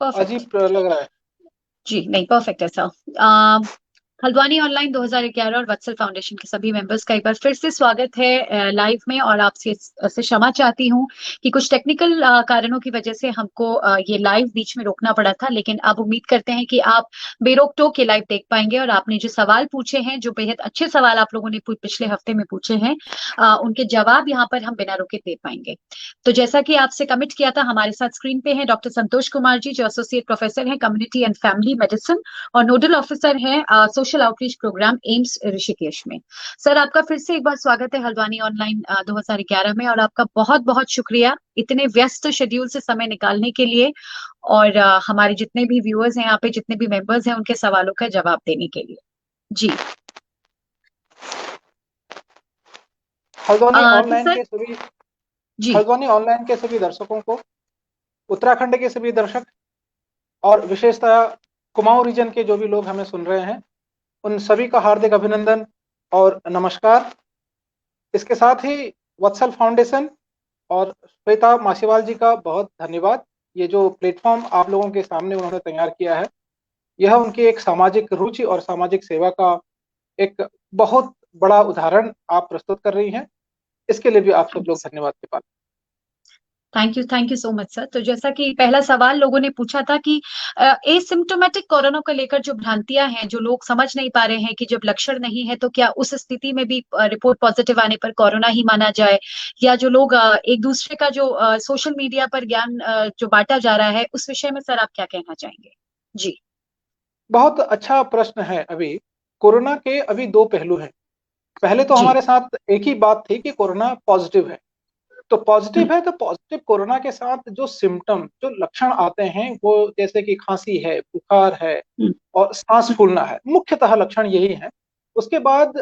Perfect. अजीब लग रहा है। जी नहीं, परफेक्ट है सर। हल्द्वानी ऑनलाइन 2011 और वत्सल फाउंडेशन के सभी मेंबर्स का एक बार फिर से स्वागत है लाइव में। और आपसे से क्षमा चाहती हूँ कि कुछ टेक्निकल कारणों की वजह से हमको ये लाइव बीच में रोकना पड़ा था, लेकिन अब उम्मीद करते हैं कि आप बेरोक टोक ये लाइव देख पाएंगे। और आपने जो सवाल पूछे हैं, जो बेहद अच्छे सवाल आप लोगों ने पिछले हफ्ते में पूछे हैं, उनके जवाब यहाँ पर हम बिना रुके दे पाएंगे। तो जैसा कि आपसे कमिट किया था, हमारे साथ स्क्रीन पे है डॉक्टर संतोष कुमार जी, जो एसोसिएट प्रोफेसर हैं कम्युनिटी एंड फैमिली मेडिसिन और नोडल ऑफिसर हैं social outreach program AIIMS Rishikesh में। सर, आपका फिर से एक बार स्वागत है हल्द्वानी ऑनलाइन 2011 में। और आपका बहुत बहुत शुक्रिया इतने व्यस्त शेड्यूल से समय निकालने के लिए, और हमारे जितने भी व्यूअर्स हैं यहाँ पे, जितने भी मेंबर्स हैं, उनके सवालों का जवाब देने के लिए। जी। हल्द्वानी तो ऑनलाइन सर। के सभी जी। हल्द्वानी ऑनलाइन के सभी दर्शकों को, उत्तराखंड के सभी दर्शक और विशेषतः कुमाऊं रीजन के जो भी लोग हमें सुन रहे हैं, उन सभी का हार्दिक अभिनंदन और नमस्कार। इसके साथ ही वत्सल फाउंडेशन और श्वेता मासीवाल जी का बहुत धन्यवाद। ये जो प्लेटफॉर्म आप लोगों के सामने उन्होंने तैयार किया है, यह उनकी एक सामाजिक रुचि और सामाजिक सेवा का एक बहुत बड़ा उदाहरण आप प्रस्तुत कर रही हैं। इसके लिए भी आप सब लोग धन्यवाद के पात्र। Thank you so much sir. तो जैसा कि पहला सवाल लोगों ने पूछा था कि एसिम्टोमेटिक कोरोना को लेकर जो भ्रांतियां हैं, जो लोग समझ नहीं पा रहे हैं कि जब लक्षण नहीं है तो क्या उस स्थिति में भी रिपोर्ट पॉजिटिव आने पर कोरोना ही माना जाए, या जो लोग एक दूसरे का जो सोशल मीडिया पर ज्ञान जो बांटा जा रहा है, उस विषय में सर आप क्या कहना चाहेंगे? जी। बहुत अच्छा प्रश्न है। अभी कोरोना के अभी दो पहलू हैं। पहले तो जी। हमारे साथ एक ही बात थी कि कोरोना पॉजिटिव है। तो हम्म। पॉजिटिव है तो पॉजिटिव कोरोना के साथ जो सिम्टम, जो लक्षण आते हैं, वो जैसे कि खांसी है, बुखार है हम्म। और सांस हम्म। फूलना है, मुख्यतः लक्षण यही है। उसके बाद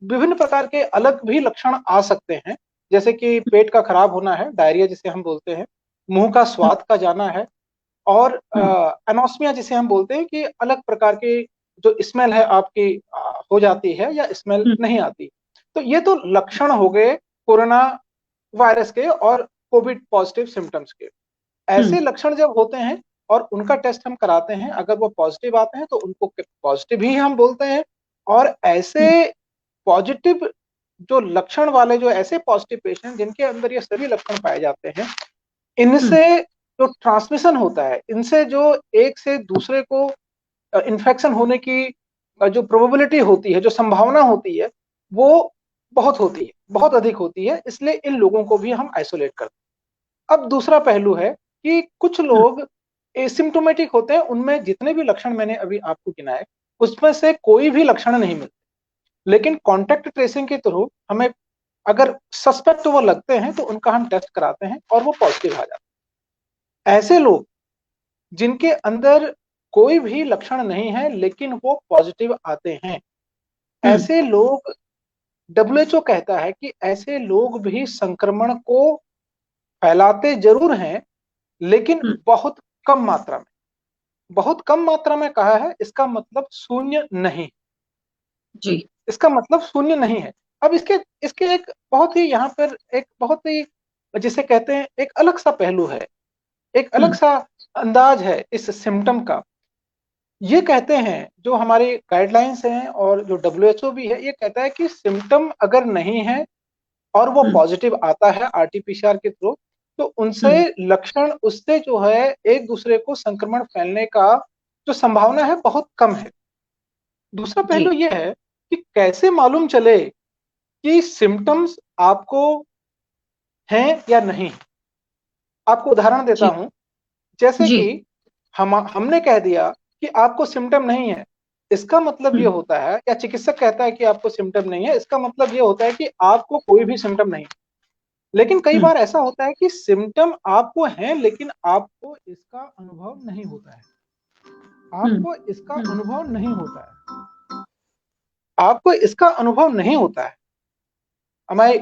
विभिन्न प्रकार के अलग भी लक्षण आ सकते हैं, जैसे कि पेट का खराब होना है, डायरिया जिसे हम बोलते हैं, मुंह का हम्म। स्वाद का जाना है, और हम्म। एनोस्मिया जिसे हम बोलते हैं कि अलग प्रकार की जो स्मेल है आपकी हो जाती है या स्मेल हम्म। नहीं आती। तो ये तो लक्षण हो गए कोरोना वायरस के और कोविड पॉजिटिव सिम्टम्स के। हम्म। ऐसे लक्षण जब होते हैं और उनका टेस्ट हम कराते हैं, अगर वो पॉजिटिव आते हैं तो उनको पॉजिटिव ही हम बोलते हैं। और ऐसे हम्म। पॉजिटिव जो लक्षण वाले, जो ऐसे पॉजिटिव पेशेंट जिनके अंदर ये सभी लक्षण पाए जाते हैं, हम्म। इनसे जो ट्रांसमिशन होता है, इनसे जो एक से दूसरे को इन्फेक्शन होने की जो प्रोबेबिलिटी होती है, जो संभावना होती है, वो बहुत होती है, बहुत अधिक होती है। इसलिए इन लोगों को भी हम आइसोलेट करते हैं। अब दूसरा पहलू है कि कुछ हम्म। लोग एसिम्टोमेटिक होते हैं, उनमें जितने भी लक्षण मैंने अभी आपको गिनाए, उसमें से कोई भी लक्षण नहीं मिलते। लेकिन कॉन्टैक्ट ट्रेसिंग के थ्रू हमें अगर सस्पेक्ट वो लगते हैं तो उनका हम टेस्ट कराते हैं और वो पॉजिटिव आ जाते हैं। ऐसे लोग जिनके अंदर कोई भी लक्षण नहीं है लेकिन वो पॉजिटिव आते हैं, हम्म। ऐसे लोग, डब्ल्यूएचओ कहता है कि ऐसे लोग भी संक्रमण को फैलाते जरूर हैं, लेकिन हम्म। बहुत कम मात्रा में। बहुत कम मात्रा में कहा है, इसका मतलब शून्य नहीं। जी। इसका मतलब शून्य नहीं है। अब इसके इसके एक बहुत ही यहाँ पर एक बहुत ही, जिसे कहते हैं, एक अलग सा पहलू है, एक अलग हम्म। सा अंदाज है इस सिम्टम का। ये कहते हैं, जो हमारे गाइडलाइंस हैं और जो डब्ल्यूएचओ भी है, ये कहता है कि सिम्टम अगर नहीं है और वो हम्म। पॉजिटिव आता है आरटीपीसीआर के थ्रू, तो उनसे हम्म। लक्षण, उससे जो है एक दूसरे को संक्रमण फैलने का जो संभावना है बहुत कम है। दूसरा जी। पहलू यह है कि कैसे मालूम चले कि सिम्टम्स आपको हैं या नहीं। आपको उदाहरण देता जी। हूं। जैसे जी। कि हमने कह दिया कि आपको सिम्टम नहीं है, इसका मतलब ये हम्म। होता है, या चिकित्सक कहता है कि आपको सिम्टम नहीं है, इसका मतलब ये होता है कि आपको कोई भी सिम्टम नहीं। लेकिन कई हम्म। बार ऐसा होता है कि सिम्टम आपको हैं लेकिन आपको इसका अनुभव नहीं होता है। हम्म। आपको इसका अनुभव नहीं होता है। आपको इसका अनुभव नहीं होता है। Am I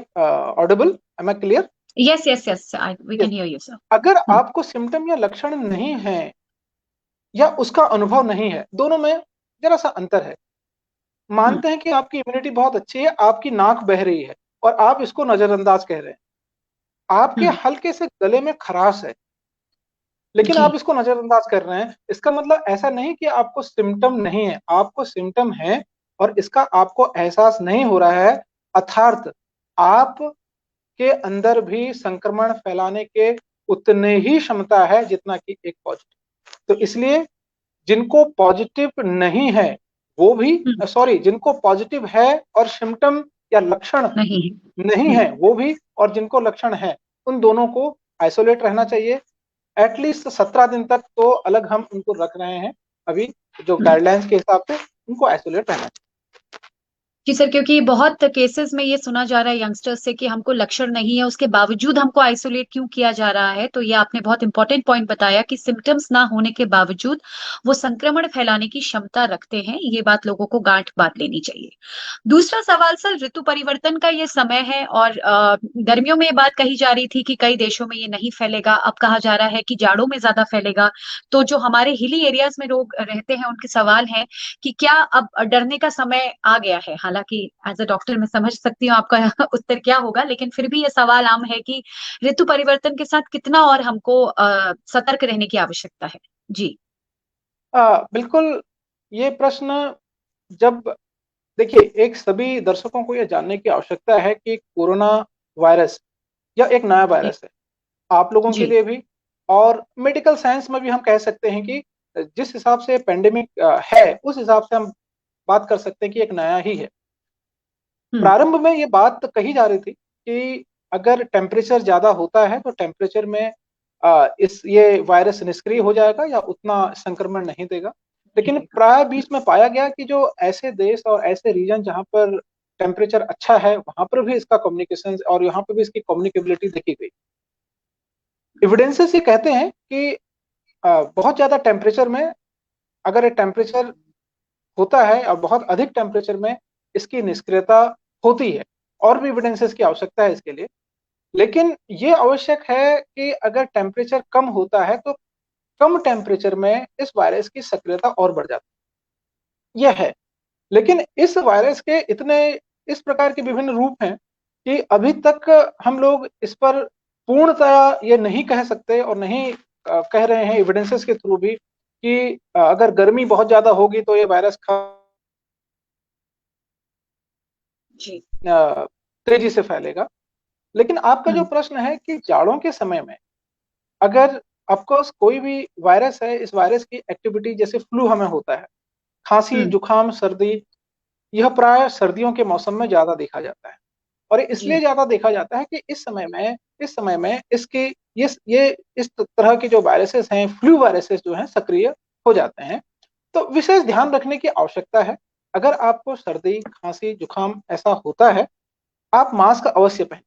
audible? Am I clear? Yes yes yes, we Yes. Can hear you sir. अगर हम्म। आपको सिम्टम या लक्षण नहीं है या उसका अनुभव नहीं है, दोनों में जरा सा अंतर है। हम्म। मानते हैं कि आपकी इम्यूनिटी बहुत अच्छी है, आपकी नाक बह रही है और आप इसको नजरअंदाज कह रहे हैं। आपके हम्म। हल्के से गले में खराश है, लेकिन जी। आप इसको नजरअंदाज कर रहे हैं। इसका मतलब ऐसा नहीं कि आपको सिम्टम नहीं है, आपको सिम्टम है और इसका आपको एहसास नहीं हो रहा है, अर्थात आप के अंदर भी संक्रमण फैलाने के उतने ही क्षमता है जितना कि एक पॉजिटिव। तो इसलिए जिनको पॉजिटिव नहीं है वो भी, हम्म। सॉरी, जिनको पॉजिटिव है और सिम्टम या लक्षण नहीं है। नहीं है वो भी, और जिनको लक्षण है, उन दोनों को आइसोलेट रहना चाहिए। एटलीस्ट 17 दिन तक तो अलग हम उनको रख रहे हैं अभी, जो हम्म। गाइडलाइंस के हिसाब से उनको आइसोलेट रहना जी सर, क्योंकि बहुत केसेस में ये सुना जा रहा है यंगस्टर्स से कि हमको लक्षण नहीं है, उसके बावजूद हमको आइसोलेट क्यों किया जा रहा है। तो ये आपने बहुत इंपॉर्टेंट पॉइंट बताया कि सिम्टम्स ना होने के बावजूद वो संक्रमण फैलाने की क्षमता रखते हैं। ये बात लोगों को गांठ बांध लेनी चाहिए। दूसरा सवाल सर, ऋतु परिवर्तन का ये समय है और गर्मियों में ये बात कही जा रही थी कि कई देशों में ये नहीं फैलेगा, अब कहा जा रहा है कि जाड़ों में ज्यादा फैलेगा। तो जो हमारे हिली एरियाज में लोग रहते हैं उनके सवाल है कि क्या अब डरने का समय आ गया है। हालांकि एज अ डॉक्टर मैं समझ सकती हूँ आपका उत्तर क्या होगा, लेकिन फिर भी ये सवाल आम है कि ऋतु परिवर्तन के साथ कितना और हमको सतर्क रहने की आवश्यकता है। जी। बिल्कुल। ये प्रश्न, जब देखिए, एक सभी दर्शकों को यह जानने की आवश्यकता है कि कोरोना वायरस यह एक नया जी। वायरस है, आप लोगों के जी। लिए भी, और मेडिकल साइंस में भी हम कह सकते हैं कि जिस हिसाब से पेंडेमिक है उस हिसाब से हम बात कर सकते हैं कि एक नया ही है। हम्म। प्रारंभ में ये बात कही जा रही थी कि अगर टेम्परेचर ज्यादा होता है तो टेम्परेचर में इस ये वायरस निष्क्रिय हो जाएगा या उतना संक्रमण नहीं देगा। लेकिन प्राय बीच में पाया गया कि जो ऐसे देश और ऐसे रीजन जहां पर टेम्परेचर अच्छा है वहां पर भी इसका कम्युनिकेशन और यहाँ पर भी इसकी कम्युनिकेबिलिटी देखी गई। एविडेंसेस ये कहते हैं कि बहुत ज्यादा टेम्परेचर में, अगर ये टेम्परेचर होता है और बहुत अधिक टेम्परेचर में इसकी निष्क्रियता होती है। और भी एविडेंसेस की आवश्यकता है इसके लिए। लेकिन ये आवश्यक है कि अगर टेम्परेचर कम होता है तो कम टेम्परेचर में इस वायरस की सक्रियता और बढ़ जाती है, यह है। लेकिन इस वायरस के इतने, इस प्रकार के विभिन्न रूप हैं कि अभी तक हम लोग इस पर पूर्णतः ये नहीं कह सकते और नहीं कह रहे हैं एविडेंसेस के थ्रू भी कि अगर गर्मी बहुत ज्यादा होगी तो ये वायरस जी। तेजी से फैलेगा। लेकिन आपका जो हम्म। प्रश्न है कि जाड़ों के समय में अगर ऑफकोर्स कोई भी वायरस है, इस वायरस की एक्टिविटी जैसे फ्लू हमें होता है, खांसी हम्म। जुकाम सर्दी, यह प्राय सर्दियों के मौसम में ज्यादा देखा जाता है। और इसलिए जी। ज्यादा देखा जाता है कि इस समय में इसके ये इस तरह के जो वायरसेस हैं, फ्लू वायरसेस जो हैं, सक्रिय हो जाते हैं। तो विशेष ध्यान रखने की आवश्यकता है। अगर आपको सर्दी खांसी जुकाम ऐसा होता है, आप मास्क अवश्य पहनें।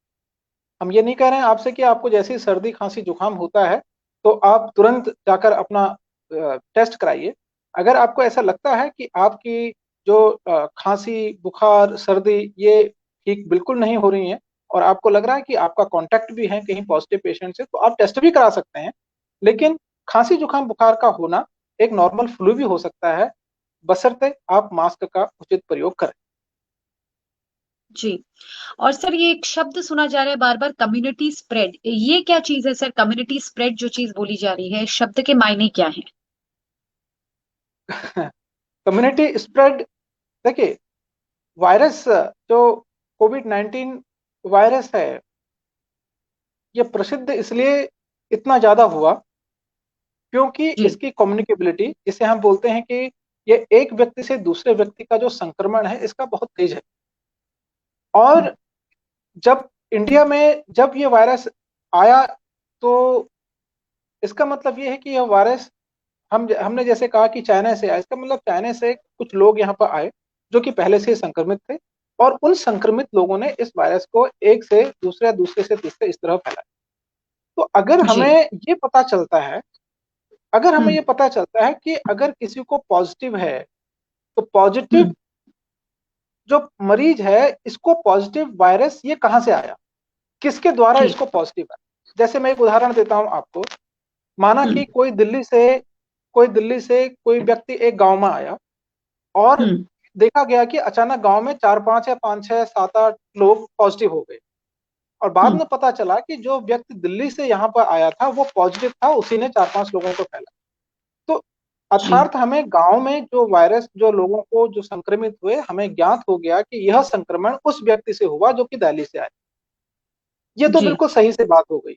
हम ये नहीं कह रहे हैं आपसे कि आपको जैसे ही सर्दी खांसी जुकाम होता है तो आप तुरंत जाकर अपना टेस्ट कराइए। अगर आपको ऐसा लगता है कि आपकी जो खांसी बुखार सर्दी ये ठीक बिल्कुल नहीं हो रही है और आपको लग रहा है कि आपका कांटेक्ट भी है कहीं पॉजिटिव पेशेंट से, तो आप टेस्ट भी करा सकते हैं। लेकिन खांसी जुकाम बुखार का होना एक नॉर्मल फ्लू भी हो सकता है, बशर्ते आप मास्क का उचित प्रयोग करें। जी। और सर, ये एक शब्द सुना जा रहा है बार बार, कम्युनिटी स्प्रेड, ये क्या चीज है सर? कम्युनिटी स्प्रेड जो चीज बोली जा रही है, शब्द के मायने क्या है? कम्युनिटी स्प्रेड, देखिए, वायरस जो कोविड-19 वायरस है, ये प्रसिद्ध इसलिए इतना ज्यादा हुआ क्योंकि जी। इसकी कम्युनिकेबिलिटी, जिसे हम बोलते हैं कि ये एक व्यक्ति से दूसरे व्यक्ति का जो संक्रमण है इसका बहुत तेज है। हम्म। और जब इंडिया में जब ये वायरस आया तो इसका मतलब ये है कि यह वायरस, हमने जैसे कहा कि चाइना से आया, इसका मतलब चाइना से कुछ लोग यहाँ पर आए जो कि पहले से संक्रमित थे, और उन संक्रमित लोगों ने इस वायरस को एक से दूसरे, दूसरे से तीसरे इस तरह फैलाया। तो जी। अगर हमें हम्म। ये पता चलता है कि अगर किसी को पॉजिटिव है तो पॉजिटिव हम्म। जो मरीज है इसको पॉजिटिव वायरस ये कहां से आया, किसके द्वारा जी। इसको पॉजिटिव आया। जैसे मैं एक उदाहरण देता हूं आपको। माना कि हम्म। कोई दिल्ली से कोई व्यक्ति एक गांव में आया और हम्म। देखा गया कि अचानक गांव में 4-5 या 5-6 7-8 लोग पॉजिटिव हो गए। और बाद में पता चला कि जो व्यक्ति दिल्ली से यहाँ पर आया था वो पॉजिटिव था, उसी ने 4-5 लोगों को फैला। तो जी। अर्थात हमें गांव में जो वायरस, जो लोगों को जो संक्रमित हुए, हमें ज्ञात हो गया कि यह संक्रमण उस व्यक्ति से हुआ जो कि दिल्ली से आया। ये तो जी। बिल्कुल सही से बात हो गई।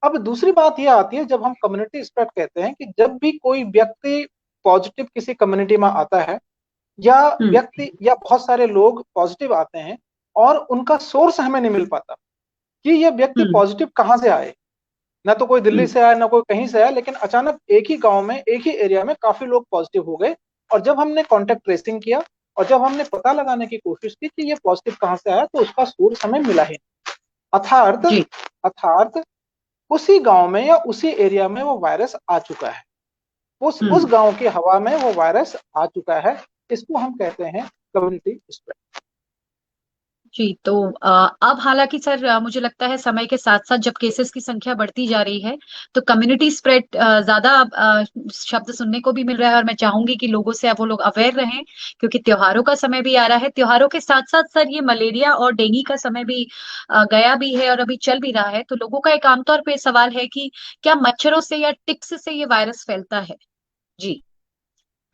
अब दूसरी बात यह आती है, जब हम कम्युनिटी स्प्रेड कहते हैं कि जब भी कोई व्यक्ति पॉजिटिव किसी कम्युनिटी में आता है, या हम्म। व्यक्ति या बहुत सारे लोग पॉजिटिव आते हैं और उनका सोर्स हमें नहीं मिल पाता कि ये व्यक्ति हम्म। पॉजिटिव कहां से आए। ना तो कोई दिल्ली हम्म। से आया, ना कोई कहीं से आया, लेकिन अचानक एक ही गांव में, एक ही एरिया में काफी लोग पॉजिटिव हो गए। और जब हमने कॉन्टेक्ट ट्रेसिंग किया और जब हमने पता लगाने की कोशिश की कि ये पॉजिटिव कहां से आया, तो उसका सोर्स हमें मिला ही नहीं। अर्थात जी। अर्थात उसी गांव में या उसी एरिया में वो वायरस आ चुका है, उस हम्म। गांव की हवा में वो वायरस आ चुका है। इसको हम कहते हैं कम्युनिटी स्प्रेड। जी। तो अब हालांकि सर मुझे लगता है समय के साथ साथ जब केसेस की संख्या बढ़ती जा रही है तो कम्युनिटी स्प्रेड ज्यादा शब्द सुनने को भी मिल रहा है, और मैं चाहूंगी कि लोगों से अब वो लोग अवेयर रहें, क्योंकि त्योहारों का समय भी आ रहा है। त्योहारों के साथ साथ सर ये मलेरिया और डेंगू का समय भी गया भी है और अभी चल भी रहा है। तो लोगों का एक आमतौर पे सवाल है कि क्या मच्छरों से या टिक्स से ये वायरस फैलता है? जी।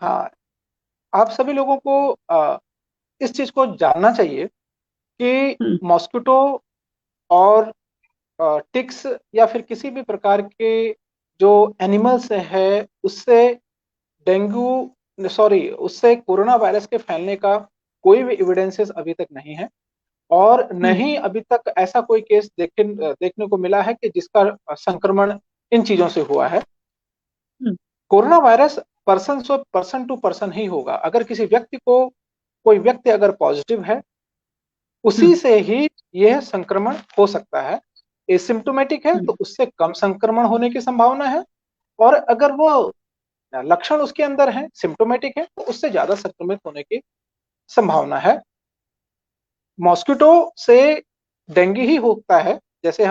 हाँ, आप सभी लोगों को इस चीज को जानना चाहिए कि हम्म। मॉस्किटो और टिक्स या फिर किसी भी प्रकार के जो एनिमल्स है, उससे डेंगू सॉरी उससे कोरोना वायरस के फैलने का कोई भी एविडेंसेस अभी तक नहीं है। और हम्म। नहीं अभी तक ऐसा कोई केस देखने को मिला है कि जिसका संक्रमण इन चीजों से हुआ है। Hmm. Corona virus person to person ही होगा। अगर किसी व्यक्ति को, कोई व्यक्ति अगर पॉजिटिव है, उसी हम्म। से ही यह संक्रमण हो सकता है। एसिम्प्टोमेटिक है हम्म। तो उससे कम संक्रमण होने की संभावना है, और अगर वो लक्षण उसके अंदर है, सिम्प्टोमेटिक है, तो उससे ज्यादा संक्रमित होने की संभावना है। मॉस्किटो से डेंगू ही होता है, जैसे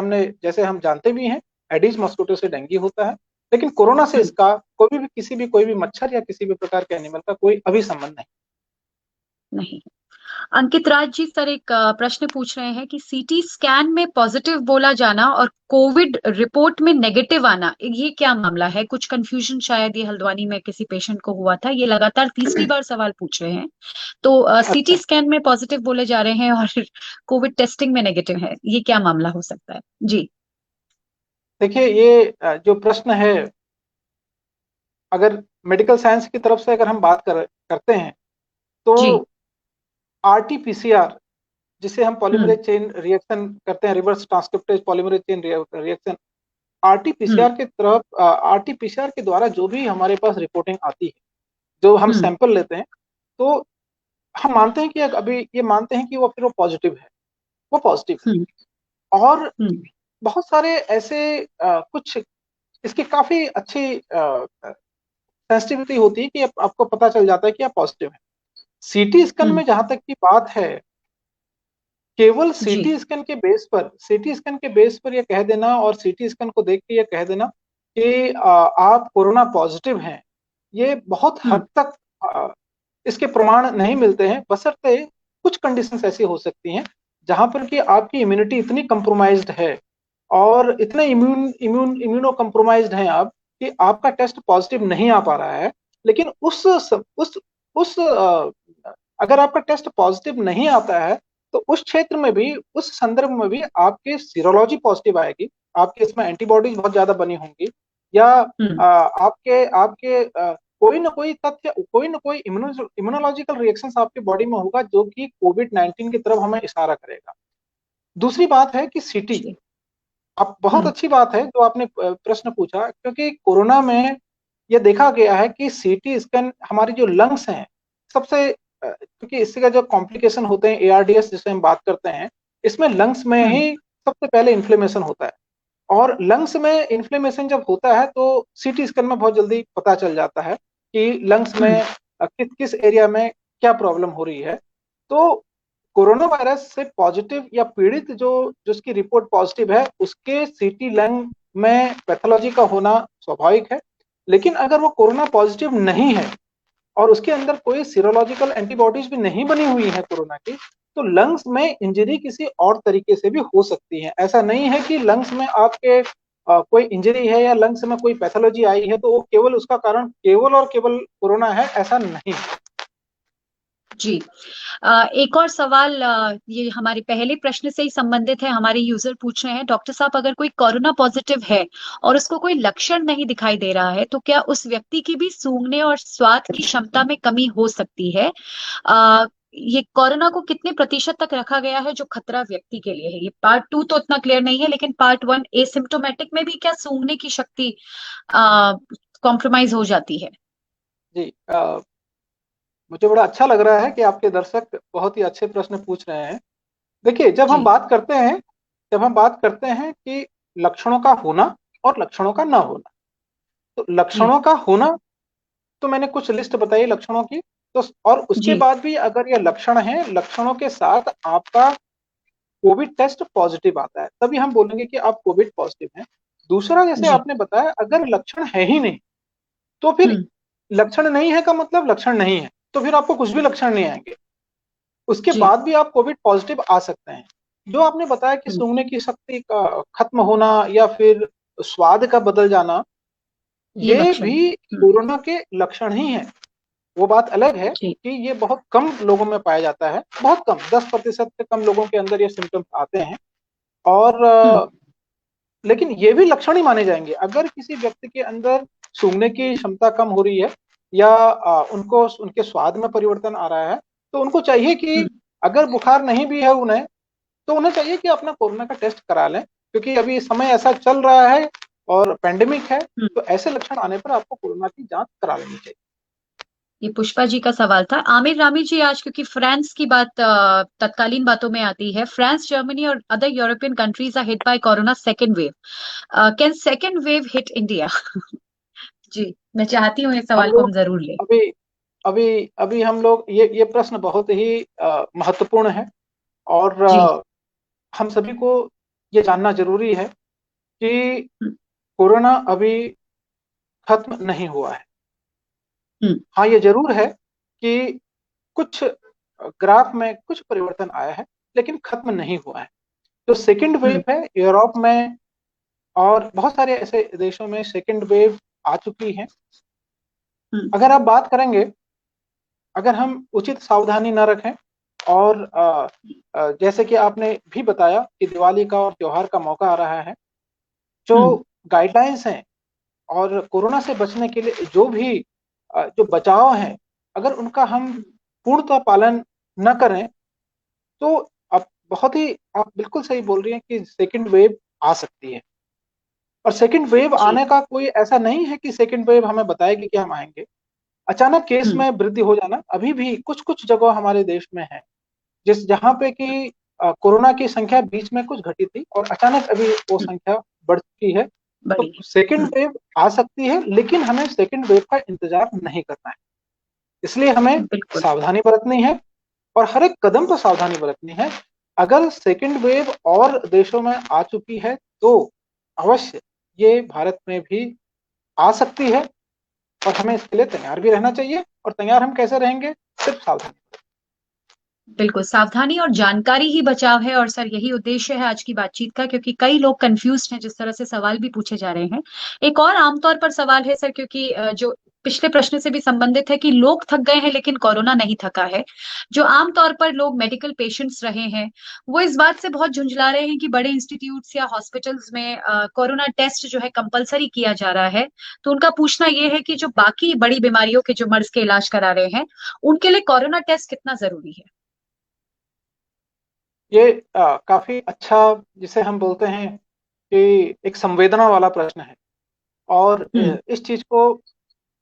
हम जानते भी हैं, एडिस मॉस्किटो से डेंगू होता है। लेकिन कोरोना से हम्म। इसका कोई भी मच्छर या किसी भी प्रकार के एनिमल का कोई अभी संबंध नहीं। नहीं। अंकित राज जी सर एक प्रश्न पूछ रहे हैं कि सीटी स्कैन में पॉजिटिव बोला जाना और कोविड रिपोर्ट में नेगेटिव आना, ये क्या मामला है? कुछ कंफ्यूजन शायद ये हल्द्वानी में किसी पेशेंट को हुआ था। ये लगातार तीसरी बार सवाल पूछ रहे हैं। तो सीटी अच्छा, स्कैन में पॉजिटिव बोले जा रहे हैं और कोविड टेस्टिंग में नेगेटिव है, ये क्या मामला हो सकता है? जी। देखिए, ये जो प्रश्न है, अगर मेडिकल साइंस की तरफ से अगर हम बात करते हैं, तो जी। आरटीपीसीआर, जिसे हम हम्म। पॉलीमरेज चेन रिएक्शन करते हैं, reverse transcriptase polymerase chain reaction, hmm. RT PCR के द्वारा जो भी हमारे पास रिपोर्टिंग आती है, जो हम हम्म। सैंपल लेते हैं, तो हम मानते हैं कि अभी ये मानते हैं कि वो पॉजिटिव है, वो पॉजिटिव हम्म। है। और हम्म। बहुत सारे ऐसे कुछ इसकी काफी अच्छी सेंसिटिविटी होती है कि आपको पता चल जाता है कि आप पॉजिटिव है। सीटी स्कैन हम्म। में जहां तक की बात है, केवल जी। सीटी स्कैन के बेस पर यह कह देना और सीटी स्कैन को देख के यह कह देना कि आप कोरोना पॉजिटिव हैं, ये बहुत हम्म। हद तक आ, इसके प्रमाण नहीं मिलते हैं। बशर्ते कुछ कंडीशंस ऐसी हो सकती हैं जहां पर कि आपकी इम्यूनिटी इतनी कंप्रोमाइज्ड है और इतने इम्यूनो कंप्रोमाइज्ड हैं आप, कि आपका टेस्ट पॉजिटिव नहीं आ पा रहा है। लेकिन उस अगर आपका टेस्ट पॉजिटिव नहीं आता है, तो उस क्षेत्र में भी, उस संदर्भ में भी आपके सीरोलॉजी पॉजिटिव आएगी, आपके इसमें एंटीबॉडीज बहुत ज्यादा बनी होंगी, या हम्म। आपके आपके कोई ना कोई तथ्य, कोई ना कोई इम्यूनोलॉजिकल रिएक्शंस आपके बॉडी में होगा जो कि कोविड-19 की तरफ हमें इशारा करेगा। दूसरी बात है कि सीटी, जी। अब बहुत हम्म। अच्छी बात है जो आपने प्रश्न पूछा, क्योंकि कोरोना में यह देखा गया है कि सीटी स्कैन हमारी जो लंग्स हैं, सबसे क्योंकि इससे का जो कॉम्प्लिकेशन होते हैं, एआरडीएस जिसे हम बात करते हैं, इसमें लंग्स में हम्म। ही सबसे पहले इन्फ्लेमेशन होता है। और लंग्स में इन्फ्लेमेशन जब होता है तो सीटी स्कैन में बहुत जल्दी पता चल जाता है कि लंग्स में हम्म। किस किस एरिया में क्या प्रॉब्लम हो रही है। तो कोरोना वायरस से पॉजिटिव या पीड़ित जो जिसकी रिपोर्ट पॉजिटिव है, उसके सीटी लंग में पैथोलॉजी का होना स्वाभाविक है। लेकिन अगर वो कोरोना पॉजिटिव नहीं है और उसके अंदर कोई सीरोलॉजिकल एंटीबॉडीज भी नहीं बनी हुई है कोरोना की, तो लंग्स में इंजरी किसी और तरीके से भी हो सकती है। ऐसा नहीं है कि लंग्स में आपके कोई इंजरी है या लंग्स में कोई पैथोलॉजी आई है तो वो केवल उसका कारण केवल और केवल कोरोना है, ऐसा नहीं है। जी। एक और सवाल, ये हमारे पहले प्रश्न से ही संबंधित है। हमारे यूजर पूछ रहे हैं, डॉक्टर साहब अगर कोई कोरोना पॉजिटिव है और उसको कोई लक्षण नहीं दिखाई दे रहा है तो क्या उस व्यक्ति की भी सूंघने और स्वाद की क्षमता में कमी हो सकती है? ये कोरोना को कितने प्रतिशत तक रखा गया है जो खतरा व्यक्ति के लिए है? ये पार्ट 2 तो उतना क्लियर नहीं है, लेकिन पार्ट 1 एसिम्टोमेटिक में भी क्या सूंघने की शक्ति कॉम्प्रोमाइज हो जाती है? जी, मुझे बड़ा अच्छा लग रहा है कि आपके दर्शक बहुत ही अच्छे प्रश्न पूछ रहे हैं। देखिए, जी। जब हम बात करते हैं कि लक्षणों का होना और लक्षणों का ना होना, तो जी। लक्षणों का होना तो मैंने कुछ लिस्ट बताई लक्षणों की, तो और उसके जी। बाद भी अगर ये लक्षण हैं, लक्षणों के साथ आपका कोविड टेस्ट पॉजिटिव आता है, तभी हम बोलेंगे कि आप कोविड पॉजिटिव हैं। दूसरा, जैसे जी। आपने बताया, अगर लक्षण है ही नहीं, तो फिर हम्म। लक्षण नहीं है का मतलब लक्षण नहीं है, तो फिर आपको कुछ भी लक्षण नहीं आएंगे। उसके जी। बाद भी आप कोविड पॉजिटिव आ सकते हैं। जो आपने बताया कि हम्म। सूंघने की शक्ति का खत्म होना या फिर स्वाद का बदल जाना, ये ये लक्षण है। भी कोरोना के लक्षण ही हैं। वो बात अलग है जी। कि ये बहुत कम लोगों में पाया जाता है, बहुत कम, 10% से कम लोगों के अंदर ये सिम्टम्स आते हैं। और हम्म। लेकिन ये भी लक्षण ही माने जाएंगे। अगर किसी व्यक्ति के अंदर सूंघने की क्षमता कम हो रही है या उनको उनके स्वाद में परिवर्तन आ रहा है, तो उनको चाहिए कि हम्म। अगर बुखार नहीं भी है उन्हें, तो उन्हें चाहिए कि अपना कोरोना का टेस्ट करा लें, क्योंकि अभी समय ऐसा चल रहा है और पेंडेमिक है, हम्म। तो ऐसे लक्षण आने पर आपको कोरोना की जांच करा लेनी चाहिए। ये पुष्पा जी का सवाल था। आमिर रामी जी, आज क्योंकि फ्रांस की बात तत्कालीन बातों में आती है, फ्रांस, जर्मनी और other European countries are hit by corona second wave. Can second wave hit India? जी, मैं चाहती हूँ इस हम सवाल को लोग हम जरूर लें। अभी अभी अभी हम लोग ये प्रश्न बहुत ही महत्वपूर्ण है। और जी। हम सभी को ये जानना जरूरी है कि हम्म। कोरोना अभी खत्म नहीं हुआ है। हम्म। हाँ, ये जरूर है कि कुछ ग्राफ में कुछ परिवर्तन आया है, लेकिन खत्म नहीं हुआ है। जो सेकंड हम्म। वेव है यूरोप में और बहुत सारे ऐसे देशों में सेकंड वेव आ चुकी है। हम्म। अगर आप बात करेंगे, अगर हम उचित सावधानी न रखें और जैसे कि आपने भी बताया कि दिवाली का और त्योहार का मौका आ रहा है, जो हम्म। गाइडलाइंस हैं और कोरोना से बचने के लिए जो भी जो बचाव है, अगर उनका हम पूर्णतः पालन न करें, तो अब बहुत ही, आप बिल्कुल सही बोल रही हैं कि सेकंड वेव आ सकती है। और सेकंड वेव जी। आने का कोई ऐसा नहीं है कि सेकंड वेव हमें बताएगी कि हम आएंगे। अचानक केस हम्म। में वृद्धि हो जाना अभी भी कुछ कुछ जगह हमारे देश में है, जिस जहां पे कि कोरोना की संख्या बीच में कुछ घटी थी और अचानक अभी वो हम्म। संख्या बढ़ चुकी है। तो बड़ी है। सेकंड हम्म। वेव आ सकती है, लेकिन हमें सेकंड वेव का इंतजार नहीं करना है। इसलिए हमें बिल्कुल। सावधानी बरतनी है और हर एक कदम पर सावधानी बरतनी है। अगर सेकंड वेव और देशों में आ चुकी है, तो अवश्य ये भारत में भी आ सकती है और हमें इसके लिए तैयार भी रहना चाहिए। और तैयार हम कैसे रहेंगे? सिर्फ सावधानी। बिल्कुल, सावधानी और जानकारी ही बचाव है। और सर, यही उद्देश्य है आज की बातचीत का, क्योंकि कई लोग कंफ्यूज हैं जिस तरह से सवाल भी पूछे जा रहे हैं। एक और आमतौर पर सवाल है सर, क्योंकि जो पिछले प्रश्न से भी संबंधित है कि लोग थक गए हैं लेकिन कोरोना नहीं थका है। जो आमतौर पर लोग मेडिकल पेशेंट्स रहे हैं, वो इस बात से बहुत झुंझला रहे हैं कि बड़े इंस्टीट्यूट्स या हॉस्पिटल्स में कोरोना टेस्ट जो है कंपलसरी किया जा रहा है। तो उनका पूछना ये है कि जो बाकी बड़ी बीमारियों के जो मर्ज के इलाज करा रहे हैं, उनके लिए कोरोना टेस्ट कितना जरूरी है? ये काफी अच्छा, जिसे हम बोलते हैं कि एक संवेदना वाला प्रश्न है। और हम्म। इस चीज को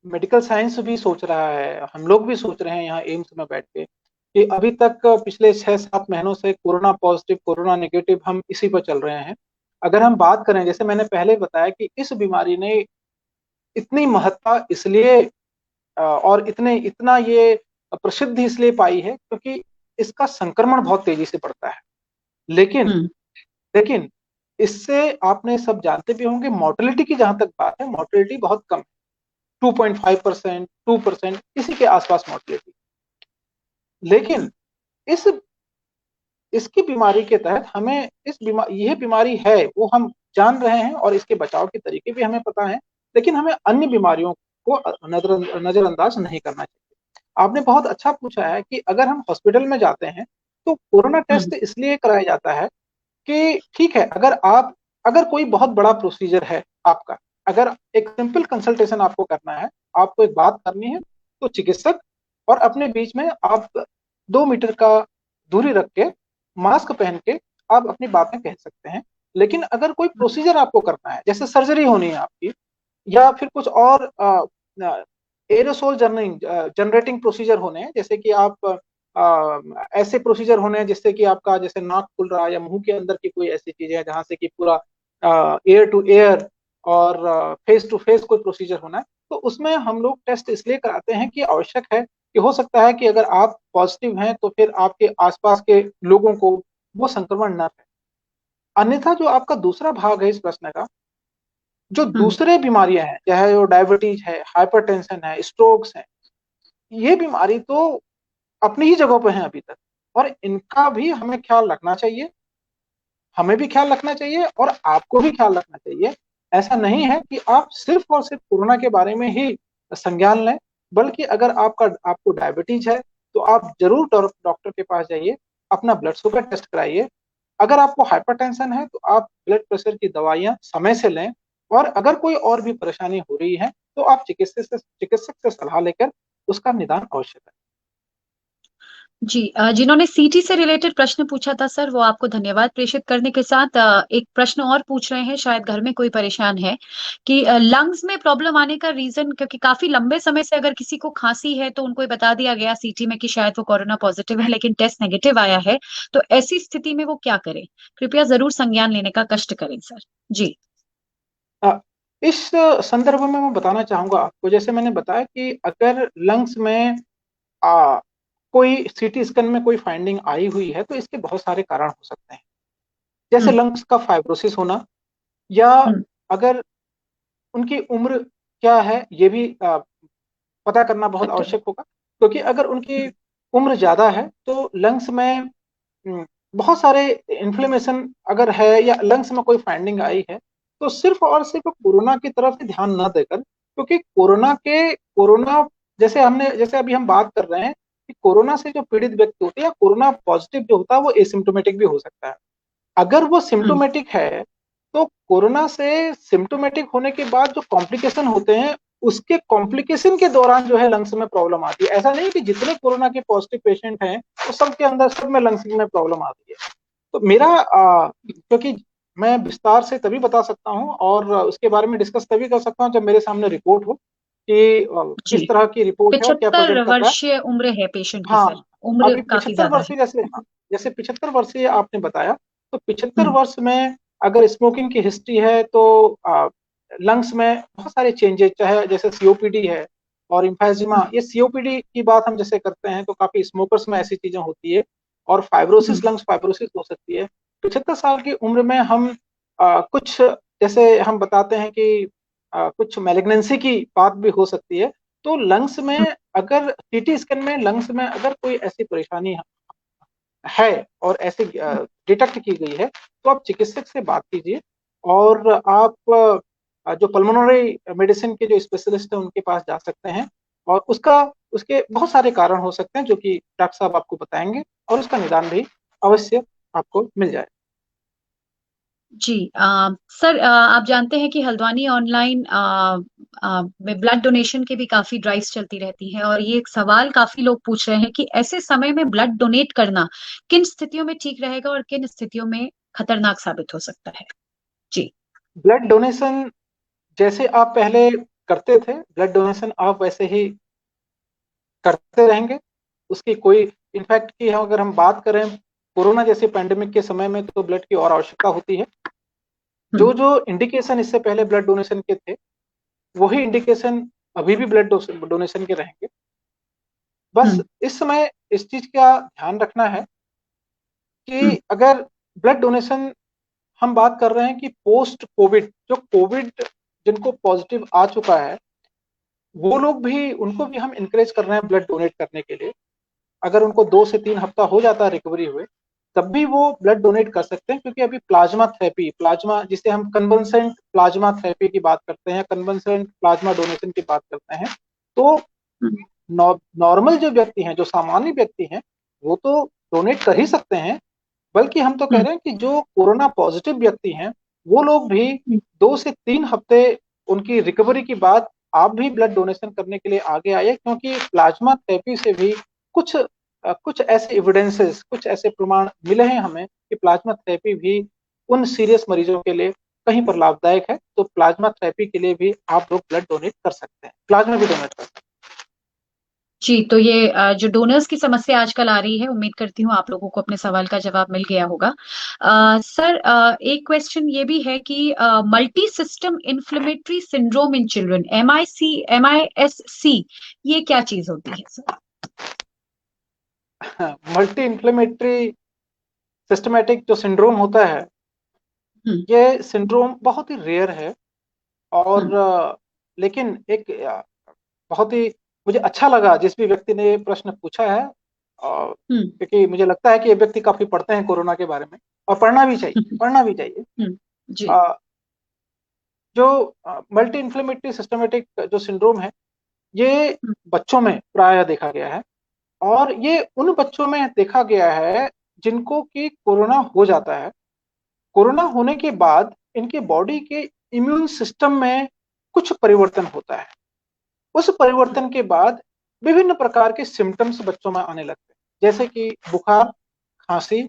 मेडिकल साइंस भी सोच रहा है, हम लोग भी सोच रहे हैं यहाँ एम्स में बैठ के, कि अभी तक पिछले 6-7 महीनों से कोरोना पॉजिटिव कोरोना नेगेटिव हम इसी पर चल रहे हैं। अगर हम बात करें, जैसे मैंने पहले बताया कि इस बीमारी ने इतनी महत्ता इसलिए और इतने इतना ये प्रसिद्धि इसलिए पाई है क्योंकि इसका संक्रमण बहुत तेजी से बढ़ता है। लेकिन हम्म। लेकिन इससे आपने सब जानते भी होंगे, मोर्टेलिटी की जहां तक बात है, मोर्टेलिटी बहुत कम है। 2.5%, 2%, इसी के आसपास मोर्टेलिटी। लेकिन इस इसकी बीमारी के तहत हमें यह बीमारी है वो हम जान रहे हैं और इसके बचाव के तरीके भी हमें पता है, लेकिन हमें अन्य बीमारियों को नजरअंदाज नहीं करना चाहिए। आपने बहुत अच्छा पूछा है कि अगर हम हॉस्पिटल में जाते हैं तो कोरोना हम्म। टेस्ट इसलिए कराया जाता है कि ठीक है, अगर कोई बहुत बड़ा प्रोसीजर है आपका, अगर एक सिंपल कंसल्टेशन आपको करना है, आपको एक बात करनी है, तो चिकित्सक और अपने बीच में आप 2 मीटर का दूरी रख के, मास्क पहन के आप अपनी बातें कह सकते हैं। लेकिन अगर कोई प्रोसीजर आपको करना है, जैसे सर्जरी होनी है आपकी, या फिर कुछ और एरोसोल जनरेटिंग प्रोसीजर होने हैं, जैसे कि आप ऐसे प्रोसीजर होने हैं जिससे कि आपका जैसे नाक खुल रहा है या मुंह के अंदर की कोई ऐसी चीजें हैं जहां से कि पूरा एयर टू एयर और फेस टू फेस कोई प्रोसीजर होना है, तो उसमें हम लोग टेस्ट इसलिए कराते हैं कि आवश्यक है कि हो सकता है कि अगर आप पॉजिटिव हैं तो फिर आपके आसपास के लोगों को वो संक्रमण न फैले। अन्यथा जो आपका दूसरा भाग है इस प्रश्न का, जो हम्म। दूसरे बीमारियां हैं, चाहे वो डायबिटीज है, हाइपरटेंशन है, स्ट्रोक्स है, ये बीमारी तो अपनी ही जगह पे है अभी तक, और इनका भी हमें ख्याल रखना चाहिए। हमें भी ख्याल रखना चाहिए और आपको भी ख्याल रखना चाहिए। ऐसा नहीं है कि आप सिर्फ और सिर्फ कोरोना के बारे में ही संज्ञान लें, बल्कि अगर आपको डायबिटीज है तो आप जरूर डॉक्टर के पास जाइए, अपना ब्लड शुगर टेस्ट कराइए। अगर आपको हाइपरटेंशन है तो आप ब्लड प्रेशर की दवाइयां समय से लें, और अगर कोई और भी परेशानी हो रही है तो आप चिकित्सक से सलाह लेकर उसका निदान अवश्य करें। जी, जिन्होंने सीटी से रिलेटेड प्रश्न पूछा था सर, वो आपको धन्यवाद प्रेषित करने के साथ एक प्रश्न और पूछ रहे हैं, शायद घर में कोई परेशान है, कि लंग्स में प्रॉब्लम आने का रीजन, क्योंकि काफी लंबे समय से अगर किसी को खांसी है तो उनको ये बता दिया गया सीटी में कि शायद वो कोरोना पॉजिटिव है, लेकिन टेस्ट नेगेटिव आया है, तो ऐसी स्थिति में वो क्या करें? कृपया जरूर संज्ञान लेने का कष्ट करें सर। जी। इस संदर्भ में मैं बताना चाहूंगा आपको, जैसे मैंने बताया कि अगर लंग्स में आ, कोई सीटी स्कैन में कोई फाइंडिंग आई हुई है तो इसके बहुत सारे कारण हो सकते हैं, जैसे हम्म। लंग्स का फाइब्रोसिस होना, या हम्म। अगर उनकी उम्र क्या है ये भी पता करना बहुत फैक्टर है। आवश्यक होगा। क्योंकि अगर उनकी उम्र ज्यादा है तो लंग्स में बहुत सारे इन्फ्लेमेशन अगर है, या लंग्स में कोई फाइंडिंग आई है, तो सिर्फ और सिर्फ कोरोना की तरफ से ध्यान न देकर, क्योंकि कोरोना जैसे अभी हम बात कर रहे हैं कि कोरोना से जो पीड़ित व्यक्ति होते हैं या कोरोना पॉजिटिव जो होता है वो एसिम्टोमेटिक भी हो सकता है। अगर वो हम्म। सिम्टोमेटिक है तो कोरोना से सिम्टोमेटिक होने के बाद जो कॉम्प्लिकेशन होते हैं, उसके कॉम्प्लिकेशन के दौरान जो है लंग्स में प्रॉब्लम आती है। ऐसा नहीं कि जितने कोरोना के पॉजिटिव पेशेंट हैं वो सबके अंदर सब में लंग्स में प्रॉब्लम आती है। तो क्योंकि मैं विस्तार से तभी बता सकता हूँ और उसके बारे में डिस्कस तभी कर सकता हूँ जब मेरे सामने रिपोर्ट हो कि जी। किस तरह की रिपोर्ट है और क्या 75 प्रेजेंट कर रहा है। वर्षीय उम्र है पेशेंट की सर, हाँ, उम्र अभी काफी पिछहत्तर ज्यादा है। वर्षीय जैसे, हाँ, जैसे 75 वर्षीय आपने बताया, तो 75 हम्म। वर्ष में अगर स्मोकिंग की हिस्ट्री है तो लंग्स में बहुत सारे चेंजेस, चाहे जैसे सीओपीडी है और इम्फेजिमा, हम्म। ये सीओपीडी की बात हम जैसे करते हैं तो काफी स्मोकर्स में ऐसी चीजें होती है, और हम्म। लंग्स फाइब्रोसिस हो सकती है। 75 साल की उम्र में हम कुछ जैसे हम बताते हैं कि कुछ मैलिग्नेंसी की बात भी हो सकती है। तो लंग्स में अगर सीटी स्कैन में लंग्स में अगर कोई ऐसी परेशानी है और ऐसे डिटेक्ट की गई है तो आप चिकित्सक से बात कीजिए, और आप जो पल्मोनरी मेडिसिन के जो स्पेशलिस्ट हैं उनके पास जा सकते हैं, और उसके बहुत सारे कारण हो सकते हैं जो कि डॉक्टर साहब आपको बताएंगे, और उसका निदान भी अवश्य आपको मिल जाए। जी। सर, आप जानते हैं कि हल्द्वानी ऑनलाइन में ब्लड डोनेशन के भी काफी ड्राइव्स चलती रहती हैं, और ये एक सवाल काफी लोग पूछ रहे हैं कि ऐसे समय में ब्लड डोनेट करना किन स्थितियों में ठीक रहेगा और किन स्थितियों में खतरनाक साबित हो सकता है? जी। ब्लड डोनेशन जैसे आप पहले करते थे, ब्लड डोनेशन आप वैसे ही करते रहेंगे, उसकी कोई, इनफैक्ट की अगर हम बात करें कोरोना जैसे पैंडेमिक के समय में तो ब्लड की और आवश्यकता होती है। हम्म। जो जो इंडिकेशन इससे पहले ब्लड डोनेशन के थे वही इंडिकेशन अभी भी ब्लड डोनेशन के रहेंगे। बस हम्म। इस समय इस चीज का ध्यान रखना है कि हम्म। अगर ब्लड डोनेशन हम बात कर रहे हैं कि पोस्ट कोविड, जो कोविड जिनको पॉजिटिव आ चुका है वो लोग भी, उनको भी हम इनकरेज कर रहे हैं ब्लड डोनेट करने के लिए। अगर उनको 2 से 3 हफ्ता हो जाता है रिकवरी हुए तब भी वो ब्लड डोनेट कर सकते हैं, क्योंकि अभी प्लाज्मा थेरेपी, प्लाज्मा जिसे हम कन्वलसेंट प्लाज्मा थेरेपी की बात करते हैं, कन्वलसेंट प्लाज्मा डोनेशन की बात करते हैं, तो हम्म, नॉर्मल जो व्यक्ति हैं, जो सामान्य व्यक्ति हैं, वो तो डोनेट कर ही सकते हैं, बल्कि हम तो कह हम्म, रहे हैं कि जो कोरोना पॉजिटिव व्यक्ति हैं, वो लोग भी हम्म। 2 से 3 हफ्ते उनकी रिकवरी के बाद आप भी ब्लड डोनेशन करने के लिए आगे आए, क्योंकि प्लाज्मा थेरेपी से भी कुछ ऐसे एविडेंसेस, कुछ ऐसे प्रमाण मिले हैं हमें कि प्लाज्मा थेरेपी भी उन सीरियस मरीजों के लिए कहीं पर लाभदायक है। तो प्लाज्मा थेरेपी के लिए भी आप लोग ब्लड डोनेट कर सकते हैं, प्लाज्मा भी डोनेट कर सकते जी, तो ये जो डोनर्स की समस्या आजकल आ रही है, उम्मीद करती हूँ आप लोगों को अपने सवाल का जवाब मिल गया होगा। सर, एक क्वेश्चन ये भी है कि multi system inflammatory syndrome in children, MISC, ये क्या चीज होती है सर? हैं। मल्टी इन्फ्लेमेटरी सिस्टमेटिक जो सिंड्रोम होता है, हम्म, ये सिंड्रोम बहुत ही रेयर है, और हम्म, लेकिन एक बहुत ही मुझे अच्छा लगा जिस भी व्यक्ति ने ये प्रश्न पूछा है, हम्म, क्योंकि मुझे लगता है कि ये व्यक्ति काफी पढ़ते हैं कोरोना के बारे में, और पढ़ना भी चाहिए, पढ़ना भी चाहिए। हम्म, जी, अ, जो मल्टी इन्फ्लेमेटरी सिस्टमेटिक जो सिंड्रोम है, ये हम्म, बच्चों में प्राय देखा गया है, और ये उन बच्चों में देखा गया है जिनको कि कोरोना हो जाता है। कोरोना होने के बाद इनके बॉडी के इम्यून सिस्टम में कुछ परिवर्तन होता है। उस परिवर्तन के बाद विभिन्न प्रकार के सिम्टम्स बच्चों में आने लगते हैं, जैसे कि बुखार, खांसी,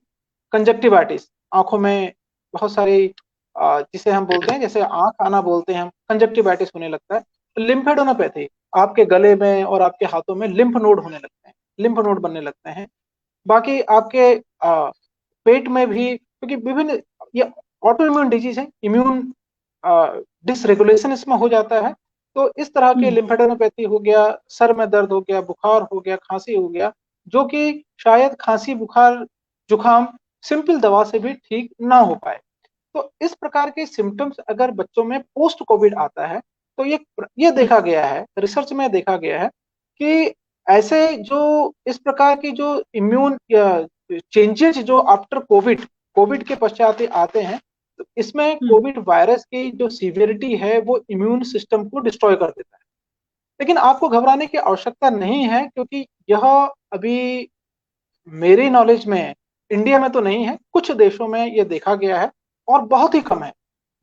कंजक्टिवाइटिस, आंखों में बहुत सारी जिसे हम बोलते हैं, जैसे आंख आना बोलते हैं हम, कंजक्टिवाइटिस होने लगता है। लिम्फेडोनोपैथी, आपके गले में और आपके हाथों में लिम्फ नोड होने लगते हैं, लिम्फ नोड बनने लगते हैं। बाकी आपके पेट में भी, क्योंकि विभिन्न ये ऑटो इम्यून डिजीज है, इम्यून डिसरेगुलेशन इसमें हो जाता है। तो इस तरह के हम्म, लिम्फेडेनोपैथी हो गया, सर में दर्द हो गया, बुखार हो गया, खांसी हो गया, जो कि शायद खांसी, बुखार, जुकाम सिंपल दवा से भी ठीक ना हो पाए। तो इस प्रकार के सिम्टम्स अगर बच्चों में पोस्ट कोविड आता है, तो ये हम्म, देखा गया है, रिसर्च में देखा गया है कि ऐसे जो इस प्रकार की जो इम्यून चेंजेस जो आफ्टर कोविड, कोविड के पश्चात आते हैं, तो इसमें हम्म, कोविड वायरस की जो सीवियरिटी है वो इम्यून सिस्टम को डिस्ट्रॉय कर देता है। लेकिन आपको घबराने की आवश्यकता नहीं है, क्योंकि यह अभी मेरी नॉलेज में इंडिया में तो नहीं है, कुछ देशों में यह देखा गया है, और बहुत ही कम है,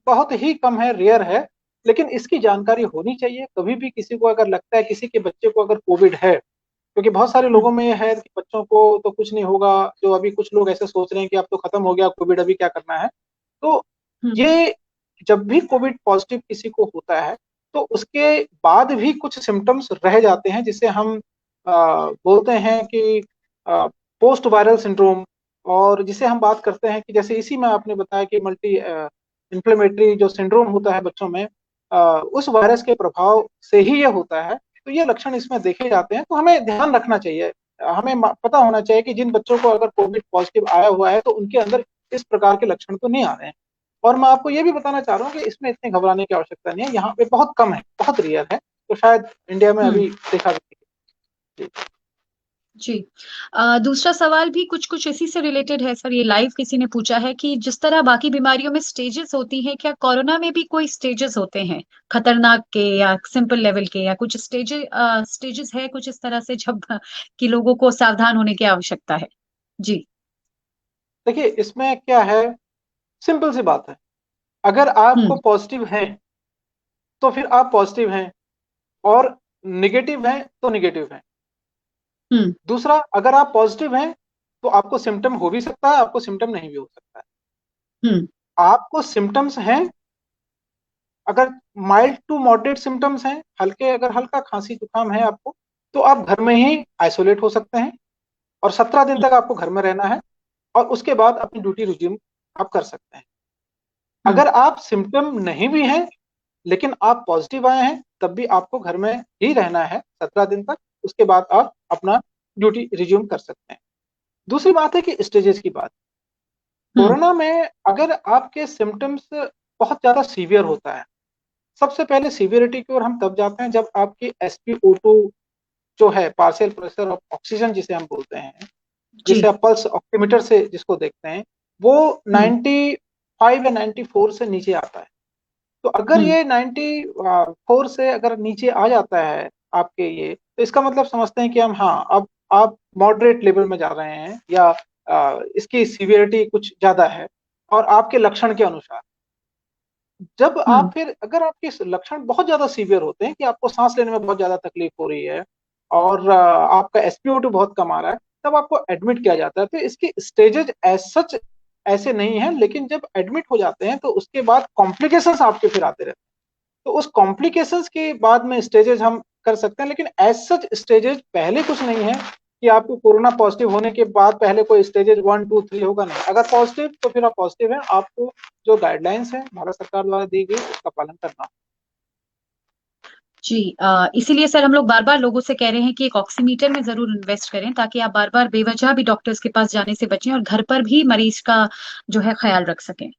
बहुत ही कम है, रेयर है। लेकिन इसकी जानकारी होनी चाहिए। कभी भी किसी को अगर लगता है किसी के बच्चे को अगर कोविड है, क्योंकि बहुत सारे हम्म, लोगों में ये है कि बच्चों को तो कुछ नहीं होगा, जो अभी कुछ लोग ऐसे सोच रहे हैं कि अब तो खत्म हो गया कोविड, अभी क्या करना है। तो हम्म, ये जब भी कोविड पॉजिटिव किसी को होता है, तो उसके बाद भी कुछ सिम्टम्स रह जाते हैं, जिसे हम बोलते हैं कि पोस्ट वायरल सिंड्रोम, और जिसे हम बात करते हैं कि जैसे इसी में आपने बताया कि मल्टी इन्फ्लेमेटरी जो सिंड्रोम होता है बच्चों में, उस वायरस के प्रभाव से ही ये होता है। तो ये लक्षण इसमें देखे जाते हैं, तो हमें ध्यान रखना चाहिए। हमें पता होना चाहिए कि जिन बच्चों को अगर कोविड पॉजिटिव आया हुआ है, तो उनके अंदर इस प्रकार के लक्षण तो नहीं आ रहे हैं। और मैं आपको ये भी बताना चाह रहा हूँ कि इसमें इतने घबराने की आवश्यकता नहीं है, यहाँ पे बहुत कम है, बहुत रेयर है, तो शायद इंडिया में हम्म, अभी देखा भी नहीं। जी। जी। दूसरा सवाल भी कुछ कुछ इसी से रिलेटेड है सर। ये लाइव किसी ने पूछा है कि जिस तरह बाकी बीमारियों में स्टेजेस होती हैं, क्या कोरोना में भी कोई स्टेजेस होते हैं, खतरनाक के या सिंपल लेवल के, या कुछ स्टेजेस है कुछ इस तरह से, जब कि लोगों को सावधान होने की आवश्यकता है? जी। देखिए, इसमें क्या है, सिंपल सी बात है। अगर आपको हम्म, पॉजिटिव है, तो फिर आप पॉजिटिव हैं, और निगेटिव हैं तो निगेटिव हैं। हम्म, दूसरा, अगर आप पॉजिटिव हैं, तो आपको सिम्टम हो भी सकता है, आपको सिम्टम नहीं भी हो सकता है। हम्म, आपको सिम्टम्स हैं, अगर माइल्ड टू मॉडरेट सिम्टम्स हैं, हल्के, अगर हल्का खांसी जुकाम है आपको, तो आप घर में ही आइसोलेट हो सकते हैं, और 17 दिन तक आपको घर में रहना है, और उसके बाद अपनी ड्यूटी रिज्यूम आप कर सकते हैं। हम्म, अगर आप सिम्टम नहीं भी हैं, लेकिन आप पॉजिटिव आए हैं, तब भी आपको घर में ही रहना है 17 दिन तक, उसके बाद आप अपना ड्यूटी रिज्यूम कर सकते हैं। दूसरी बात है कि स्टेजेस की बात। हम्म, कोरोना में अगर आपके सिम्टम्स बहुत ज्यादा सीवियर होता है, सबसे पहले सीवियरिटी की ओर हम तब जाते हैं जब आपकी SpO2 जो है, पार्शियल प्रेशर ऑफ ऑक्सीजन जिसे हम बोलते हैं, जिसे जी। आप पल्स ऑक्सीमीटर से जिसको देखते हैं, वो 95 या 94 से नीचे आता है। तो अगर हम्म। ये 94 से अगर नीचे आ जाता है आपके ये, तो इसका मतलब समझते हैं कि हम, हाँ, अब आप मॉडरेट लेवल में जा रहे हैं, या इसकी सीवियरिटी कुछ ज्यादा है और आपके लक्षण के अनुसार। जब आप हम्म। फिर, अगर आपके लक्षण बहुत ज्यादा सीवियर होते हैं कि आपको सांस लेने में बहुत ज्यादा तकलीफ हो रही है और आपका एसपीओ2 बहुत कम आ रहा है, तब आपको एडमिट किया जाता है। तो इसके स्टेजेस एज सच ऐसे नहीं है, लेकिन जब एडमिट हो जाते हैं तो उसके बाद कॉम्प्लिकेशंस आपके फिर आते रहते हैं। तो उस कॉम्प्लिकेशंस के बाद में स्टेजेस हम कर सकते हैं, लेकिन एज सच स्टेजेस पहले कुछ नहीं है कि आपको कोरोना पॉजिटिव होने के बाद पहले कोई स्टेजेस 1 2 3 होगा, नहीं। अगर पॉजिटिव तो फिर आप पॉजिटिव हैं, आपको जो गाइडलाइंस है भारत सरकार द्वारा दी गई उसका पालन करना। जी। इसीलिए सर हम लोग बार बार लोगों से कह रहे हैं कि एक ऑक्सीमीटर में जरूर इन्वेस्ट करें, ताकि आप बार बार बेवजह भी डॉक्टर्स के पास जाने से बचें और घर पर भी मरीज का जो है ख्याल रख सकें।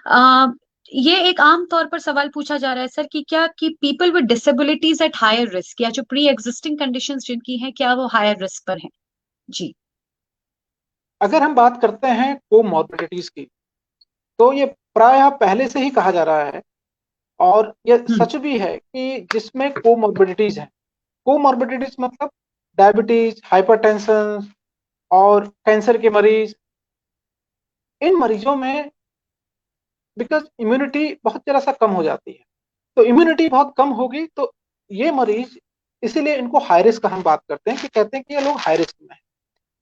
आ, ये एक आम तौर पर सवाल पूछा जा रहा है सर कि क्या कि people with disabilities at higher risk, या जो प्री एग्जिस्टिंग कंडीशंस जिनकी हैं, क्या वो हायर रिस्क पर हैं? जी। अगर हम बात करते हैं कोमॉर्बिडिटीज की, तो ये प्रायः पहले से ही कहा जा रहा है, और ये हम्म। सच भी है कि जिसमें कोमॉर्बिडिटीज है। कोमॉर्बिडिटीज मतलब डायबिटीज, हाइपरटेंशन और कैंसर के मरीज, इन मरीजों में बिकॉज इम्यूनिटी बहुत जरा सा कम हो जाती है। तो इम्यूनिटी बहुत कम होगी तो ये मरीज, इसीलिए इनको हाई रिस्क हम बात करते हैं, कि कहते हैं कि ये लोग हाई रिस्क में हैं।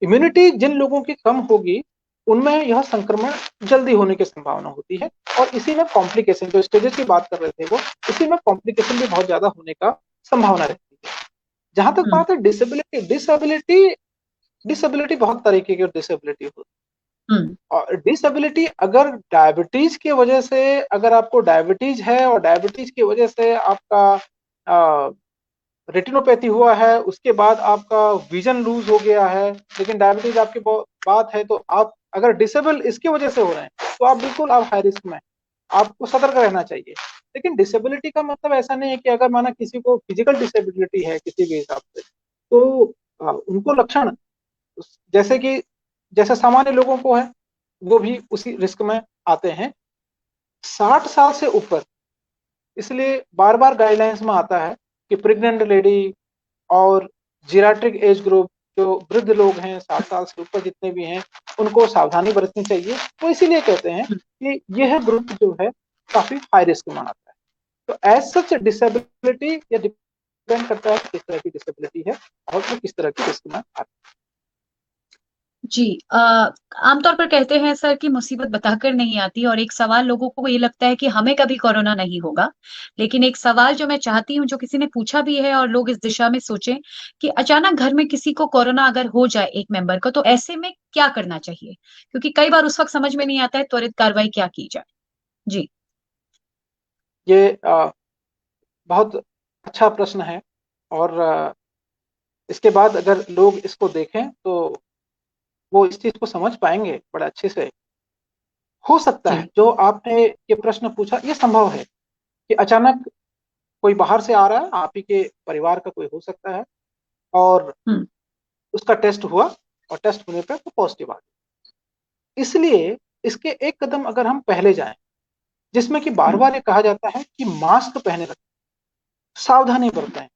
इम्यूनिटी जिन लोगों की कम होगी उनमें यह संक्रमण जल्दी होने की संभावना होती है, और इसी में कॉम्प्लिकेशन, जो स्टेजेस की बात कर रहे थे वो, इसी में कॉम्प्लिकेशन भी बहुत ज्यादा होने का संभावना रहती है। जहां तक हम्म। बात है डिसेबिलिटी, डिसेबिलिटी बहुत तरीके की डिसेबिलिटी होती है। हम्म। और डिसेबिलिटी अगर डायबिटीज की वजह से, अगर आपको डायबिटीज है और डायबिटीज की वजह से आपका रेटिनोपैथी हुआ है, उसके बाद आपका विजन लूज हो गया है, लेकिन डायबिटीज आपकी बात है, तो आप अगर डिसेबल इसकी वजह से हो रहे हैं, तो आप बिल्कुल आप हाई रिस्क में हैं। आपको सतर्क रहना चाहिए। लेकिन डिसेबिलिटी का मतलब ऐसा नहीं है कि अगर माना किसी को फिजिकल डिसेबिलिटी है किसी भी हिसाब से, तो उनको लक्षण जैसे कि जैसे सामान्य लोगों को है, वो भी उसी रिस्क में आते हैं। 60 साल से ऊपर, इसलिए बार बार गाइडलाइंस में आता है कि प्रेग्नेंट लेडी और जीराट्रिक एज ग्रुप, जो वृद्ध लोग हैं 60 साल से ऊपर जितने भी हैं, उनको सावधानी बरतनी चाहिए। तो इसीलिए कहते हैं हम्म। कि यह ग्रुप जो है काफी हाई रिस्क माना जाता है। तो एज सच डिसेबिलिटी या डिपेंड करता है कि किस तरह की डिसेबिलिटी है और वो किस तरह की रिस्क में आती है। जी। आमतौर पर कहते हैं सर कि मुसीबत बताकर नहीं आती, और एक सवाल लोगों को ये लगता है कि हमें कभी कोरोना नहीं होगा। लेकिन एक सवाल जो मैं चाहती हूँ, जो किसी ने पूछा भी है और लोग इस दिशा में सोचें, कि अचानक घर में किसी को कोरोना अगर हो जाए, एक मेंबर को, तो ऐसे में क्या करना चाहिए? क्योंकि कई बार उस वक्त समझ में नहीं आता है त्वरित कार्रवाई क्या की जाए। जी। ये बहुत अच्छा प्रश्न है, और इसके बाद अगर लोग इसको देखें तो वो इस चीज को समझ पाएंगे बड़े अच्छे से। हो सकता है जी। जो आपने ये प्रश्न पूछा, ये संभव है कि अचानक कोई बाहर से आ रहा है, आप ही के परिवार का कोई हो सकता है, और हम्म। उसका टेस्ट हुआ, और टेस्ट होने पे वो पॉजिटिव आ गया। इसलिए इसके एक कदम अगर हम पहले जाएं, जिसमें कि बार हम्म। बार ये कहा जाता है कि मास्क पहने रखें, सावधानी बरतें।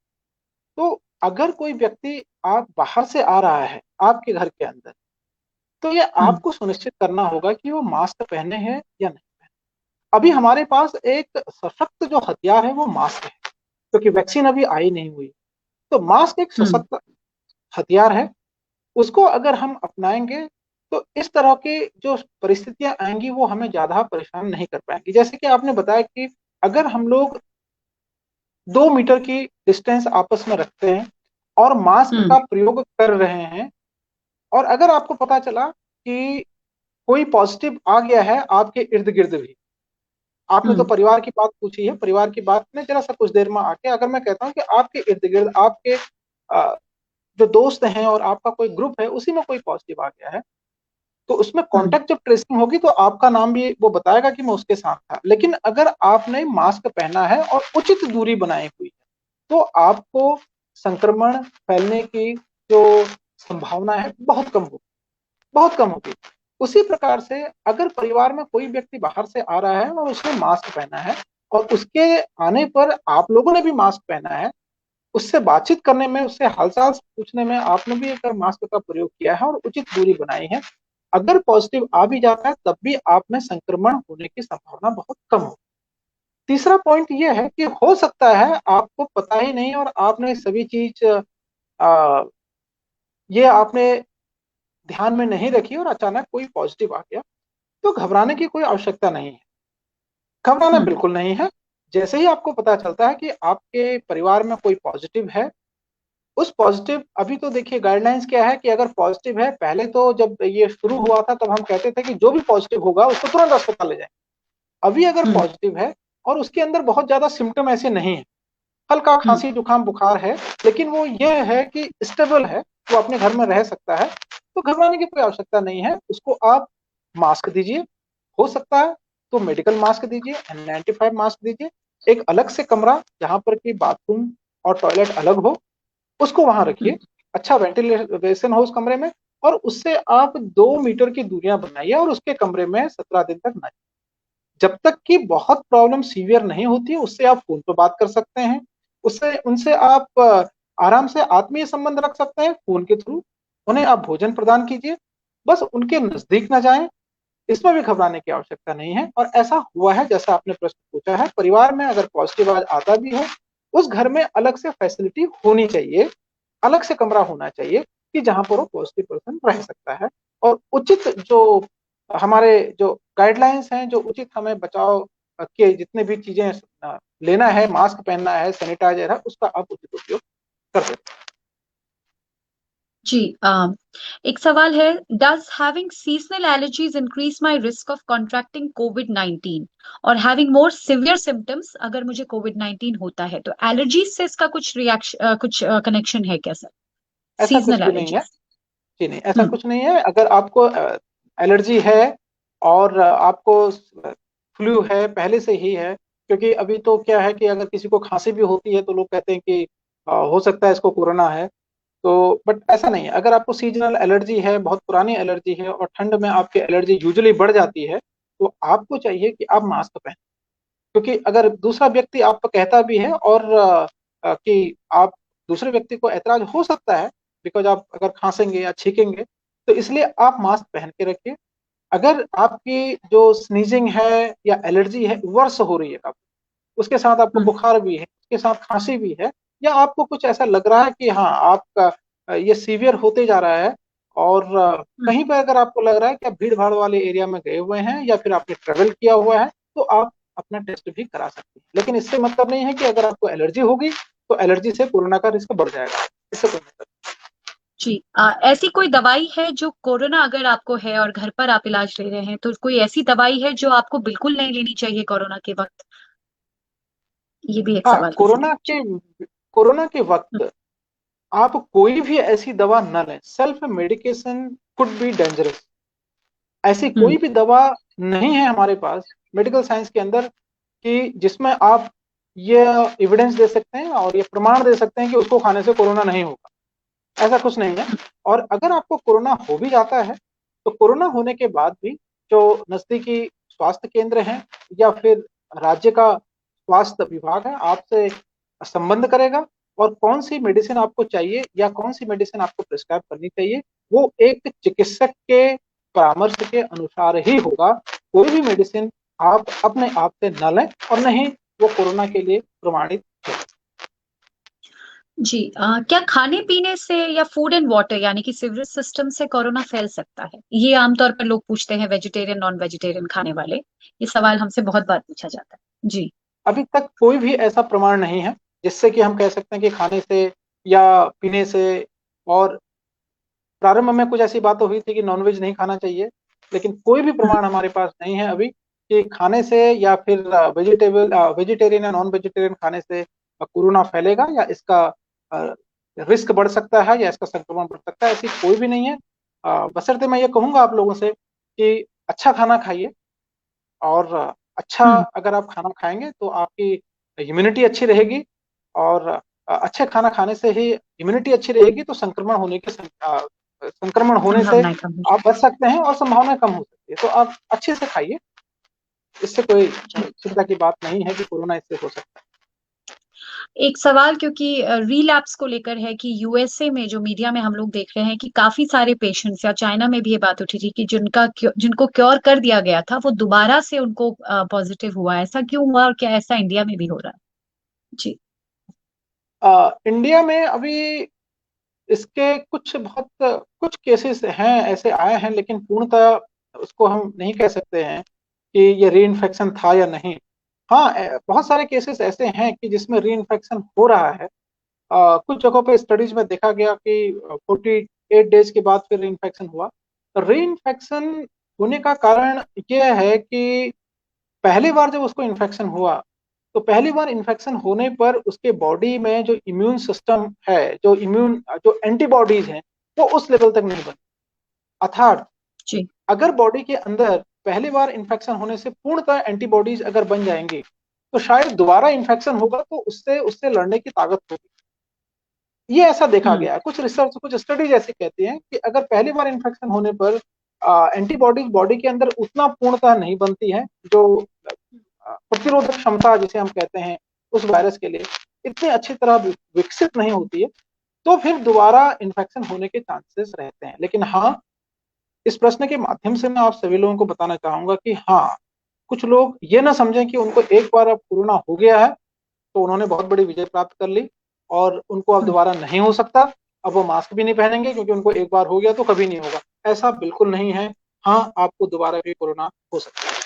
तो अगर कोई व्यक्ति आप बाहर से आ रहा है आपके घर के अंदर, तो ये हम्म। आपको सुनिश्चित करना होगा कि वो मास्क पहने हैं या नहीं पहने। अभी हमारे पास एक सशक्त जो हथियार है वो मास्क है, क्योंकि वैक्सीन अभी आई नहीं हुई। तो मास्क एक हम्म। सशक्त हथियार है। उसको अगर हम अपनाएंगे तो इस तरह की जो परिस्थितियां आएंगी वो हमें ज्यादा परेशान नहीं कर पाएंगी। जैसे कि आपने बताया कि अगर हम लोग 2 मीटर की डिस्टेंस आपस में रखते हैं और मास्क हम्म। का प्रयोग कर रहे हैं, और अगर आपको पता चला कि कोई पॉजिटिव आ गया है आपके इर्द गिर्द भी, आपने तो हम्म। परिवार की बात पूछी है, परिवार की बात में जरा सा कुछ देर में आके अगर मैं कहता हूँ कि आपके इर्द गिर्द आपके जो दोस्त हैं और आपका कोई ग्रुप है उसी में कोई पॉजिटिव आ गया है, तो उसमें हम्म। कॉन्टेक्ट जब ट्रेसिंग होगी तो आपका नाम भी वो बताएगा कि मैं उसके साथ था। लेकिन अगर आपने मास्क पहना है और उचित दूरी बनाई हुई है, तो आपको संक्रमण फैलने की जो संभावना है बहुत कम होगी। बहुत कम होगी। उसी प्रकार से अगर परिवार में कोई व्यक्ति बाहर से आ रहा है और उसने मास्क पहना है और उसके आने पर आप लोगों ने भी मास्क पहना है, उससे बातचीत करने में, उससे हाल-चाल पूछने में आपने भी अगर मास्क का प्रयोग किया है और उचित दूरी बनाई है, अगर पॉजिटिव आ भी जाता है तब भी आप में संक्रमण होने की संभावना बहुत कम हो। तीसरा पॉइंट ये है कि हो सकता है आपको पता ही नहीं और आपने सभी चीज ये आपने ध्यान में नहीं रखी और अचानक कोई पॉजिटिव आ गया, तो घबराने की कोई आवश्यकता नहीं है। घबराना हम्म। बिल्कुल नहीं है। जैसे ही आपको पता चलता है कि आपके परिवार में कोई पॉजिटिव है, उस पॉजिटिव अभी तो देखिए गाइडलाइंस क्या है कि अगर पॉजिटिव है, पहले तो जब ये शुरू हुआ था तब हम कहते थे कि जो भी पॉजिटिव होगा उसको तुरंत अस्पताल ले जाएँ। अभी अगर हम्म। पॉजिटिव है और उसके अंदर बहुत ज़्यादा सिम्पटम ऐसे नहीं है, हल्का हम्म। खांसी, जुकाम, बुखार है, लेकिन वो ये है कि स्टेबल है, वो अपने घर में रह सकता है, तो घबराने की कोई आवश्यकता नहीं है। उसको आप मास्क दीजिए, हो सकता है तो मेडिकल मास्क दीजिए, N95 मास्क दीजिए, एक अलग से कमरा जहाँ पर कि बाथरूम और टॉयलेट अलग हो, उसको वहाँ हम्म। रखिए, अच्छा वेंटिलेशन हो उस कमरे में और उससे आप 2 मीटर की दूरियाँ बनाइए और उसके कमरे में 17 दिन तक ना, जब तक कि बहुत प्रॉब्लम सीवियर नहीं होती है, उससे आप फ़ोन पे बात कर सकते हैं। उससे उनसे आप आराम से आत्मीय संबंध रख सकते हैं फ़ोन के थ्रू। उन्हें आप भोजन प्रदान कीजिए, बस उनके नज़दीक ना जाएँ, इसमें भी घबराने की आवश्यकता नहीं है और ऐसा हुआ है जैसा आपने प्रश्न पूछा है, परिवार में अगर पॉज़िटिव आज आता भी है, उस घर में अलग से फैसिलिटी होनी चाहिए, अलग से कमरा होना चाहिए कि जहाँ पर वो पॉज़िटिव पर्सन रह सकता है और उचित जो हमारे जो गाइडलाइंस हैं, जो उचित हमें बचाव के जितने भी चीज़ें लेना है, मास्क पहनना है, सैनिटाइज़र है, उसका आप उचित उपयोग कर सकते हैं। जी। एक सवाल है, does having seasonal allergies increase my risk of contracting कोविड-19 और हैविंग मोर सिवियर सिम्टम्स अगर मुझे कोविड-19 होता है, तो एलर्जीज से इसका कुछ रिएक्शन, कुछ कनेक्शन है क्या सर? ऐसा कुछ सीजनल भी नहीं है। एलर्जीज। जी नहीं, ऐसा हम्म। कुछ नहीं है। अगर आपको एलर्जी है और आपको फ्लू है, पहले से ही है, क्योंकि अभी तो क्या है कि अगर किसी को खाँसी भी होती है, तो लोग कहते हैं कि हो सकता है इसको कोरोना है। तो बट ऐसा नहीं है। अगर आपको सीज़नल एलर्जी है, बहुत पुरानी एलर्जी है और ठंड में आपकी एलर्जी यूजुअली बढ़ जाती है, तो आपको चाहिए कि आप मास्क पहनें। क्योंकि अगर दूसरा व्यक्ति आपको कहता भी है और कि आप दूसरे व्यक्ति को ऐतराज़ हो सकता है, बिकॉज़ आप अगर खाँसेंगे या छींकेंगे, तो इसलिए आप मास्क पहन के रखिए। अगर आपकी जो स्नीज़िंग है या एलर्जी है, वर्ष हो रही है काफ़ी, उसके साथ आपको हम्म। बुखार भी है, उसके साथ खाँसी भी है या आपको कुछ ऐसा लग रहा है कि हाँ, आपका ये सीवियर होते जा रहा है और हम्म। कहीं पे अगर आपको लग रहा है कि आप भीड़-भाड़ वाले एरिया में गए हुए हैं या फिर आपने ट्रैवल किया हुआ है, तो आप अपना टेस्ट भी करा सकते हैं। लेकिन इससे मतलब नहीं है कि अगर आपको एलर्जी होगी, तो एलर्जी से कोरोना का रिस्क बढ़ जाएगा। इससे कोई मतलब जी। ऐसी कोई दवाई है जो कोरोना अगर आपको है और घर पर आप इलाज ले रहे हैं, तो कोई ऐसी दवाई है जो आपको बिल्कुल नहीं लेनी चाहिए कोरोना के वक्त? ये भी एक हाँ, सवाल किसी ने पूछा। कोरोना के वक़्त आप कोई भी ऐसी दवा ना लें। Self medication could be dangerous. ऐसी हम्म। कोई भी दवा नहीं है हमारे पास मेडिकल साइंस के अंदर कि जिसमें आप ये एविडेंस दे सकते हैं और ये प्रमाण दे सकते हैं कि उसको खाने से कोरोना नहीं होगा। ऐसा कुछ नहीं है। और अगर आपको कोरोना हो भी जाता है, तो कोरोना होने के बाद भी जो नज़दीकी स्वास्थ्य केंद्र हैं या फिर राज्य का स्वास्थ्य विभाग है, आपसे संबंध करेगा और कौन-सी मेडिसिन आपको चाहिए या कौन-सी मेडिसिन आपको प्रिस्क्राइब करनी चाहिए, वो एक चिकित्सक के परामर्श के अनुसार ही होगा। कोई भी मेडिसिन आप अपने आप से ना लें और ना ही वो कोरोना के लिए प्रमाणित है। जी। क्या खाने पीने से या फूड एंड वाटर यानी कि सीवरेज सिस्टम से कोरोना फैल सकता है? ये आमतौर पर लोग पूछते हैं, वेजिटेरियन नॉन वेजिटेरियन खाने वाले। ये सवाल हमसे बहुत बार पूछा जाता है जी। अभी तक कोई भी ऐसा प्रमाण नहीं है, जिससे कि हम कह सकते हैं कि खाने से या पीने से और प्रारंभ में कुछ ऐसी बातें हुई थी कि नॉनवेज नहीं खाना चाहिए, लेकिन कोई भी हम्म। प्रमाण हमारे पास नहीं है अभी कि खाने से या फिर वेजिटेरियन या नॉन वेजिटेरियन खाने से कोरोना फैलेगा या इसका अ, रिस्क बढ़ सकता है या इसका संक्रमण बढ़ सकता है, ऐसी कोई भी नहीं है। बशर्ते मैं ये कहूँगा आप लोगों से कि अच्छा खाना खाइए और अच्छा हम्म। अगर आप खाना खाएँगे तो आपकी इम्यूनिटी अच्छी रहेगी और अच्छे खाना खाने से ही इम्यूनिटी अच्छी रहेगी तो संक्रमण होने की संक्रमण होने से संभावनाएं कम हो आप जाती बच सकते हैं और संभावना कम हो सकती है। तो आप अच्छे से खाइए, इससे कोई है। चिंता की बात नहीं है कि कोरोना इससे हो सकता एक सवाल, क्योंकि रीलैप्स को लेकर है कि यूएसए में जो मीडिया में हम लोग देख रहे हैं कि काफी सारे पेशेंट्स, या चाइना में भी ये बात उठी थी कि जिनको क्योर कर दिया गया था वो दोबारा से उनको पॉजिटिव हुआ। ऐसा क्यों हुआ और क्या ऐसा इंडिया में भी हो रहा है? जी। है। इंडिया में अभी इसके कुछ केसेस हैं, ऐसे आए हैं, लेकिन पूर्णतः उसको हम नहीं कह सकते हैं कि ये री इन्फेक्शन था या नहीं। हाँ, बहुत सारे केसेस ऐसे हैं कि जिसमें री इन्फेक्शन हो रहा है। कुछ जगहों पे स्टडीज में देखा गया कि 48 डेज के बाद फिर री इन्फेक्शन हुआ। री इन्फेक्शन होने का कारण यह है कि पहली बार जब उसको इन्फेक्शन हुआ, तो पहली बार इन्फेक्शन होने पर उसके बॉडी में जो इम्यून सिस्टम है, जो एंटीबॉडीज हैं, वो उस लेवल तक नहीं बनी। अर्थात जी। अगर बॉडी के अंदर पहली बार इन्फेक्शन होने से पूर्णतः एंटीबॉडीज अगर बन जाएंगी, तो शायद दोबारा इन्फेक्शन होगा तो उससे उससे लड़ने की ताकत होगी। ये ऐसा देखा हम्म। गया है, कुछ रिसर्च, कुछ स्टडीज ऐसी कहती हैं कि अगर पहली बार इन्फेक्शन होने पर एंटीबॉडीज बॉडी के अंदर उतना पूर्णतः नहीं बनती है, जो प्रतिरोधक क्षमता जिसे हम कहते हैं उस वायरस के लिए इतनी अच्छी तरह विकसित नहीं होती है, तो फिर दोबारा इन्फेक्शन होने के चांसेस रहते हैं। लेकिन हाँ, इस प्रश्न के माध्यम से मैं आप सभी लोगों को बताना चाहूंगा कि हाँ, कुछ लोग ये ना समझें कि उनको एक बार अब कोरोना हो गया है तो उन्होंने बहुत बड़ी विजय प्राप्त कर ली और उनको अब हम्म। दोबारा नहीं हो सकता। अब वो मास्क भी नहीं पहनेंगे क्योंकि उनको एक बार हो गया तो कभी नहीं होगा। ऐसा बिल्कुल नहीं है। हाँ, आपको दोबारा भी कोरोना हो सकता है।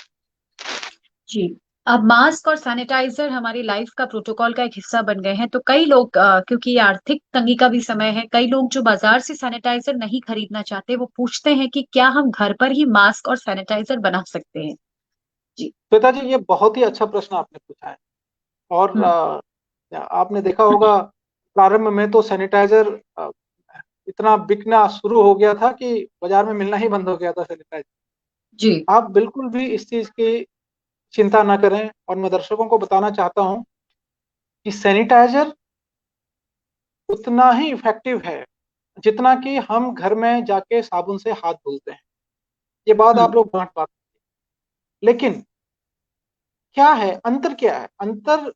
जी। अब मास्क और सैनिटाइजर हमारी लाइफ का प्रोटोकॉल का एक हिस्सा बन गए हैं, तो कई लोग क्योंकि ये आर्थिक तंगी का भी समय है, कई लोग जो बाजार से सैनिटाइजर नहीं खरीदना चाहते वो पूछते हैं कि क्या हम घर पर ही मास्क और सैनिटाइजर बना सकते हैं? जी। श्वेता जी, ये बहुत ही अच्छा प्रश्न आपने पूछा है। और हम्म। आपने देखा होगा, प्रारंभ में तो सैनिटाइजर इतना बिकना शुरू हो गया था कि बाजार में मिलना ही बंद हो गया था सैनिटाइजर। जी। आप बिल्कुल भी इस चीज की चिंता ना करें, और मैं दर्शकों को बताना चाहता हूं कि सैनिटाइजर उतना ही इफेक्टिव है जितना कि हम घर में जाके साबुन से हाथ धुलते हैं। ये बात हम्म। आप लोग बांट पाते हैं। लेकिन क्या है अंतर, क्या है अंतर?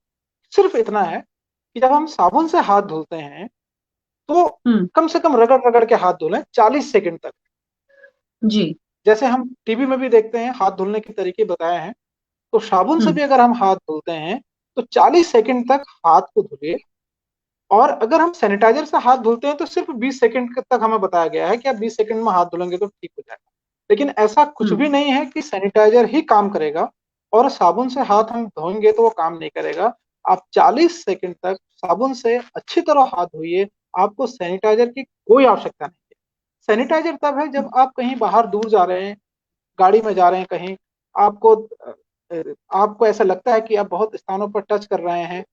सिर्फ इतना है कि जब हम साबुन से हाथ धुलते हैं तो हम्म। कम से कम रगड़ रगड़ के हाथ धुलें 40 सेकंड तक। जी। जैसे हम टीवी में भी देखते हैं हाथ धुलने के तरीके बताए हैं, तो साबुन से हम्म। भी अगर हम हाथ धुलते हैं तो 40 सेकंड तक हाथ को धुलिए। और अगर हम सैनिटाइजर से हाथ धुलते हैं तो सिर्फ 20 सेकंड तक हमें बताया गया है कि आप 20 सेकंड में हाथ धुलेंगे तो ठीक हो जाएगा। लेकिन ऐसा कुछ हम्म। भी नहीं है कि सैनिटाइजर ही काम करेगा और साबुन से हाथ हम धोएंगे तो वो काम नहीं करेगा। आप 40 सेकंड तक साबुन से अच्छी तरह हाथ धोइए, आपको सैनिटाइजर की कोई आवश्यकता नहीं है। सैनिटाइजर तब है जब आप कहीं बाहर दूर जा रहे हैं, गाड़ी में जा रहे हैं कहीं, आपको आपको ऐसा लगता है कि आप बहुत स्थानों पर टच कर रहे हैं,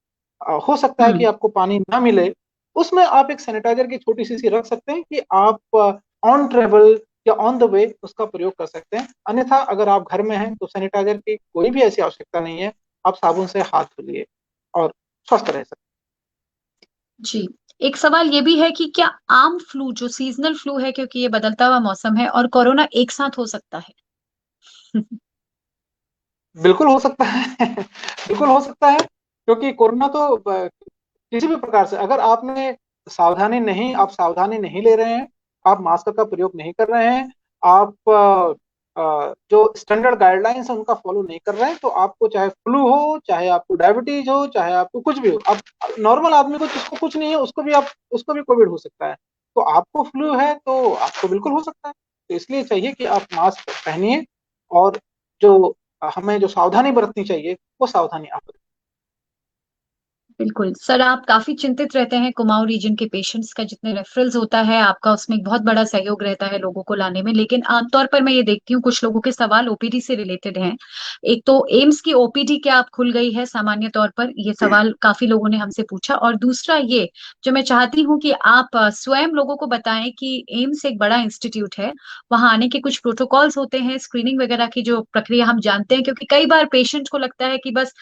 हो सकता है कि हम्म। आपको पानी ना मिले, उसमें आप एक सैनिटाइजर की छोटी सी रख सकते हैं कि आप ऑन ट्रेवल या ऑन द वे उसका प्रयोग कर सकते हैं। अन्यथा अगर आप घर में हैं तो सैनिटाइजर की कोई भी ऐसी आवश्यकता नहीं है। आप साबुन से हाथ धुलिए और स्वस्थ रह सकते जी। एक सवाल ये भी है कि क्या आम फ्लू जो सीजनल फ्लू है, क्योंकि ये बदलता हुआ मौसम है, और कोरोना एक साथ हो सकता है? हैं। बिल्कुल हो सकता है। बिल्कुल हो सकता है, क्योंकि कोरोना तो किसी भी प्रकार से, अगर आप सावधानी नहीं ले रहे हैं, आप मास्क का प्रयोग नहीं कर रहे हैं, आप जो स्टैंडर्ड गाइडलाइंस है उनका फॉलो नहीं कर रहे हैं, तो आपको चाहे फ्लू हो, चाहे आपको डायबिटीज हो, चाहे आपको कुछ भी हो, आप नॉर्मल आदमी को जिसको कुछ नहीं है उसको भी कोविड हो सकता है। तो आपको फ्लू है तो आपको बिल्कुल हो सकता है। तो इसलिए चाहिए कि आप मास्क पहनिए, और जो हमें जो सावधानी बरतनी चाहिए वो सावधानी आप बरतें। बिल्कुल सर, आप काफी चिंतित रहते हैं कुमाऊं रीजन के पेशेंट्स का, जितने रेफरल्स होता है आपका उसमें एक बहुत बड़ा सहयोग रहता है लोगों को लाने में। लेकिन आमतौर पर मैं ये देखती हूँ कुछ लोगों के सवाल ओपीडी से रिलेटेड हैं। एक तो एम्स की ओपीडी क्या आप खुल गई है सामान्य तौर पर, ये सवाल काफी लोगों ने हमसे पूछा। और दूसरा ये जो मैं चाहती हूँ कि आप स्वयं लोगों को बताएं कि एम्स एक बड़ा इंस्टीट्यूट है, वहां आने के कुछ प्रोटोकॉल्स होते हैं, स्क्रीनिंग वगैरह की जो प्रक्रिया हम जानते हैं, क्योंकि कई बार पेशेंट को लगता है कि बस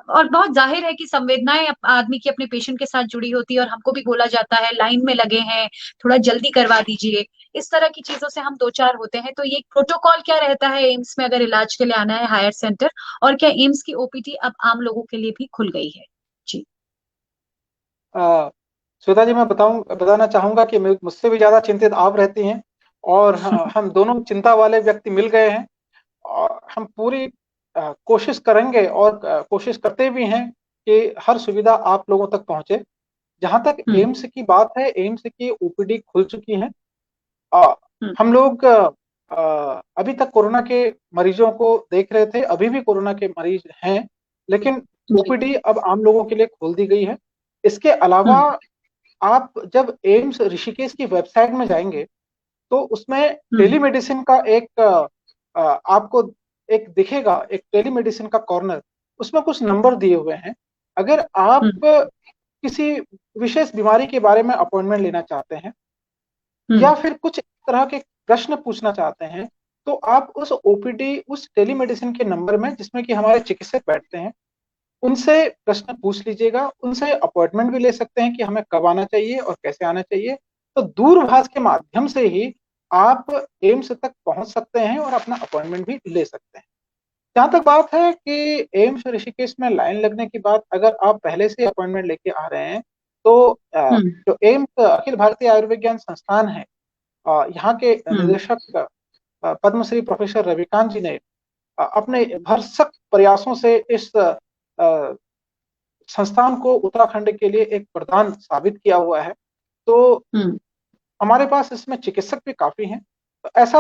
और बहुत जाहिर है कि संवेदनाएं आदमी की अपने पेशेंट के साथ जुड़ी होती है, और हमको भी बोला जाता है लाइन में लगे हैं, थोड़ा जल्दी करवा दीजिए। इस तरह की चीजों से हम दो चार होते हैं। तो ये प्रोटोकॉल क्या रहता है एम्स में अगर इलाज के लिए आना है हायर सेंटर, और क्या एम्स की ओपीडी अब आम लोगों के लिए भी खुल गई है? जी। श्वेता जी, मैं बताना चाहूंगा कि मुझसे भी ज्यादा चिंतित आप रहती हैं, और हम दोनों चिंता वाले व्यक्ति मिल गए हैं। और हम पूरी कोशिश करेंगे, और कोशिश करते भी हैं कि हर सुविधा आप लोगों तक पहुंचे। जहां तक हम्म। एम्स की बात है, एम्स की ओपीडी खुल चुकी है। अ, हम्म। हम लोग अभी तक कोरोना के मरीजों को देख रहे थे, अभी भी कोरोना के मरीज हैं, लेकिन जी। ओपीडी अब आम लोगों के लिए खोल दी गई है। इसके अलावा हम्म। आप जब एम्स ऋषिकेश की वेबसाइट में जाएंगे, तो उसमें हम्म। टेलीमेडिसिन का एक आपको एक दिखेगा, एक टेलीमेडिसिन का कॉर्नर। उसमें कुछ नंबर दिए हुए हैं। अगर आप हम्म। किसी विशेष बीमारी के बारे में अपॉइंटमेंट लेना चाहते हैं, हम्म। या फिर कुछ इस तरह के प्रश्न पूछना चाहते हैं, तो आप उस ओपीडी, उस टेलीमेडिसिन के नंबर में, जिसमें कि हमारे चिकित्सक बैठते हैं, उनसे प्रश्न पूछ लीजिएगा। उनसे अपॉइंटमेंट भी ले सकते हैं कि हमें कब आना चाहिए और कैसे आना चाहिए। तो दूरभाष के माध्यम से ही आप एम्स तक पहुंच सकते हैं और अपना अपॉइंटमेंट भी ले सकते हैं। जहां तक बात है कि एम्स ऋषिकेश में लाइन लगने की बात, अगर आप पहले से अपॉइंटमेंट लेके आ रहे हैं, तो हम्म। जो एम्स अखिल भारतीय आयुर्विज्ञान संस्थान है, यहाँ के हम्म। निदेशक पद्मश्री प्रोफेसर रविकांत जी ने अपने भरसक प्रयासों से इस संस्थान को उत्तराखंड के लिए एक वरदान साबित किया हुआ है। तो हम्म। हमारे पास इसमें चिकित्सक भी काफी हैं। तो ऐसा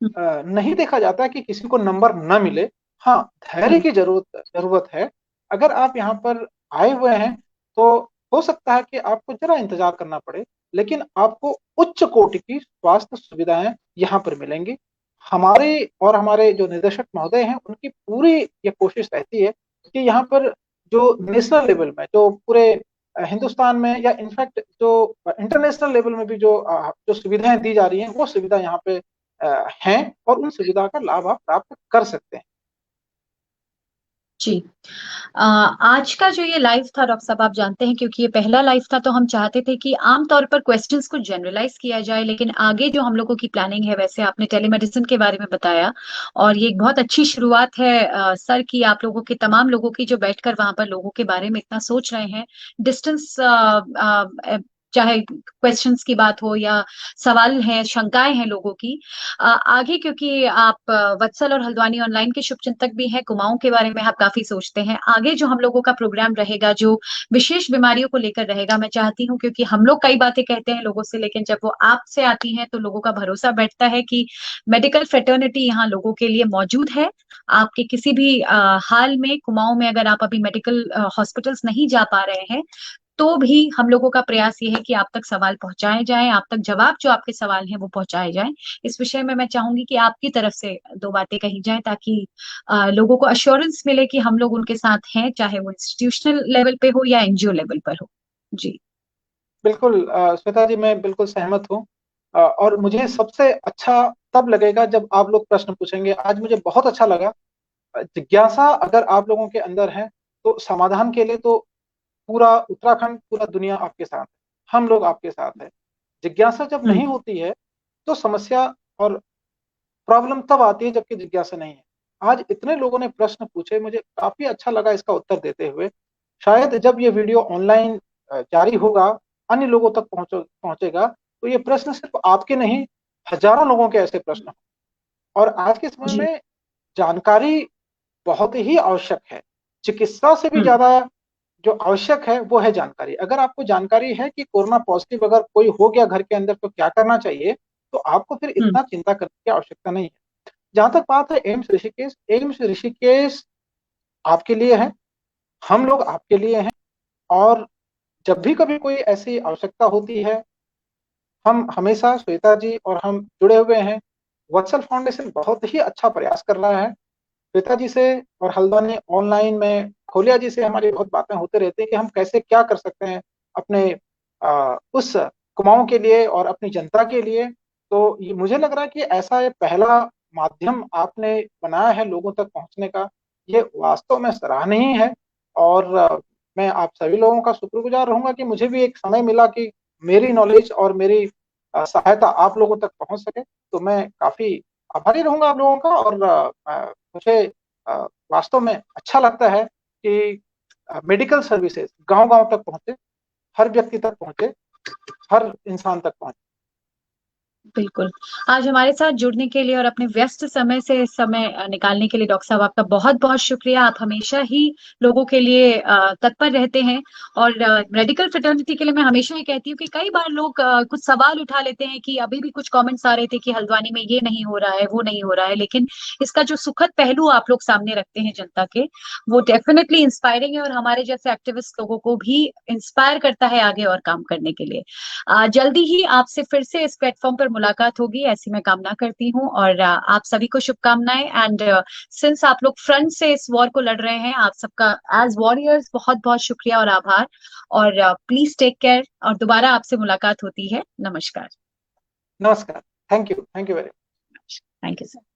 हम्म। नहीं देखा जाता कि किसी को नंबर न मिले। हाँ, धैर्य हम्म। की जरूरत जरूरत है। अगर आप यहाँ पर आए हुए हैं, तो हो सकता है कि आपको जरा इंतजार करना पड़े, लेकिन आपको उच्च कोटि की स्वास्थ्य सुविधाएं यहाँ पर मिलेंगी। हमारे और हमारे जो निदेशक महोदय हैं, उनकी पूरी ये कोशिश रहती है कि यहाँ पर जो नेशनल लेवल में, जो पूरे हिंदुस्तान में, या इनफैक्ट जो इंटरनेशनल लेवल में भी जो सुविधाएं दी जा रही हैं, वो सुविधा यहाँ पे हैं, और उन सुविधा का लाभ आप प्राप्त कर सकते हैं। जी। आज का जो ये लाइव था डॉक्टर साहब, आप जानते हैं क्योंकि ये पहला लाइव था, तो हम चाहते थे कि आमतौर पर क्वेश्चंस को जनरलाइज किया जाए, लेकिन आगे जो हम लोगों की प्लानिंग है, वैसे आपने टेलीमेडिसिन के बारे में बताया, और ये एक बहुत अच्छी शुरुआत है सर की, आप लोगों के तमाम लोगों की जो बैठकर वहां पर लोगों के बारे में इतना सोच रहे हैं। डिस्टेंस चाहे क्वेश्चंस की बात हो या सवाल हैं, शंकाएं हैं लोगों की, आगे क्योंकि आप वत्सल और हल्द्वानी ऑनलाइन के शुभचिंतक भी हैं, कुमाऊं के बारे में आप काफी सोचते हैं, आगे जो हम लोगों का प्रोग्राम रहेगा जो विशेष बीमारियों को लेकर रहेगा, मैं चाहती हूँ, क्योंकि हम लोग कई बातें कहते हैं लोगों से, लेकिन जब वो आपसे आती हैं तो लोगों का भरोसा बैठता है कि मेडिकल फ्रेटर्निटी यहाँ लोगों के लिए मौजूद है। आपके किसी भी हाल में कुमाऊं में अगर आप अभी मेडिकल हॉस्पिटल्स नहीं जा पा रहे हैं, तो भी हम लोगों का प्रयास ये है कि आप तक सवाल पहुंचाए जाएं, आप तक जवाब जो आपके सवाल हैं वो पहुंचाए जाएं। इस विषय में मैं चाहूंगी कि आपकी तरफ से दो बातें कही जाएं, ताकि लोगों को अश्योरेंस मिले कि हम लोग उनके साथ हैं, चाहे वो इंस्टीट्यूशनल लेवल पे हो या एनजीओ लेवल पर हो। जी। बिल्कुल श्वेता जी, मैं बिल्कुल सहमत हूँ। और मुझे सबसे अच्छा तब लगेगा जब आप लोग प्रश्न पूछेंगे। आज मुझे बहुत अच्छा लगा। जिज्ञासा अगर आप लोगों के अंदर है, तो समाधान के लिए तो पूरा उत्तराखंड, पूरा दुनिया आपके साथ है, हम लोग आपके साथ है। जिज्ञासा जब हम्म। नहीं होती है, तो समस्या और प्रॉब्लम तब आती है जबकि जिज्ञासा नहीं है। आज इतने लोगों ने प्रश्न पूछे, मुझे काफी अच्छा लगा इसका उत्तर देते हुए। शायद जब ये वीडियो ऑनलाइन जारी होगा, अन्य लोगों तक पहुंचेगा, तो ये प्रश्न सिर्फ आपके नहीं, हजारों लोगों के ऐसे प्रश्न हों। और आज के समय जी। में जानकारी बहुत ही आवश्यक है। चिकित्सा से भी हम्म। ज्यादा जो आवश्यक है, वो है जानकारी। अगर आपको जानकारी है कि कोरोना पॉजिटिव अगर कोई हो गया घर के अंदर, तो क्या करना चाहिए, तो आपको फिर हम्म। इतना चिंता करने की आवश्यकता नहीं है। जहां तक बात है एम्स ऋषिकेश, एम्स ऋषिकेश आपके लिए है, हम लोग आपके लिए हैं। और जब भी कभी कोई ऐसी आवश्यकता होती है, हम हमेशा, श्वेता जी और हम जुड़े हुए हैं। वत्सल फाउंडेशन बहुत ही अच्छा प्रयास कर रहा है। श्वेता जी से और हल्द्वानी ऑनलाइन में खोलिया जी से हमारी बहुत बातें होते रहती है कि हम कैसे क्या कर सकते हैं अपने उस कुमाऊं के लिए और अपनी जनता के लिए। तो ये मुझे लग रहा है कि ऐसा ये पहला माध्यम आपने बनाया है लोगों तक पहुंचने का, ये वास्तव में सराहनीय है। और मैं आप सभी लोगों का शुक्रगुजार रहूंगा कि मुझे भी एक समय मिला कि मेरी नॉलेज और मेरी सहायता आप लोगों तक पहुंच सके, तो मैं काफी आभारी रहूंगा आप लोगों का। और मुझे वास्तव में अच्छा लगता है कि मेडिकल सर्विसेज गांव गांव तक पहुंचे, हर व्यक्ति तक पहुंचे, हर इंसान तक पहुंचे। बिल्कुल। आज हमारे साथ जुड़ने के लिए और अपने व्यस्त समय से समय निकालने के लिए डॉक्टर साहब आपका बहुत बहुत शुक्रिया। आप हमेशा ही लोगों के लिए तत्पर रहते हैं। और मेडिकल फ्रेटर्निटी के लिए मैं हमेशा ये कहती हूँ कि कई बार लोग कुछ सवाल उठा लेते हैं कि अभी भी कुछ कमेंट्स आ रहे थे कि हल्द्वानी में ये नहीं हो रहा है, वो नहीं हो रहा है, लेकिन इसका जो सुखद पहलू आप लोग सामने रखते हैं जनता के, वो डेफिनेटली इंस्पायरिंग है और हमारे जैसे एक्टिविस्ट लोगों को भी इंस्पायर करता है आगे और काम करने के लिए। जल्दी ही आपसे फिर से इस प्लेटफॉर्म पर मुलाकात होगी, ऐसी मैं कामना करती हूँ। और आप सभी को शुभकामनाएं। एंड सिंस आप लोग फ्रंट से इस वॉर को लड़ रहे हैं, आप सबका एज वॉरियर्स बहुत बहुत शुक्रिया और आभार। और प्लीज टेक केयर और दोबारा आपसे मुलाकात होती है। नमस्कार। नमस्कार। Thank you very much. Thank you sir.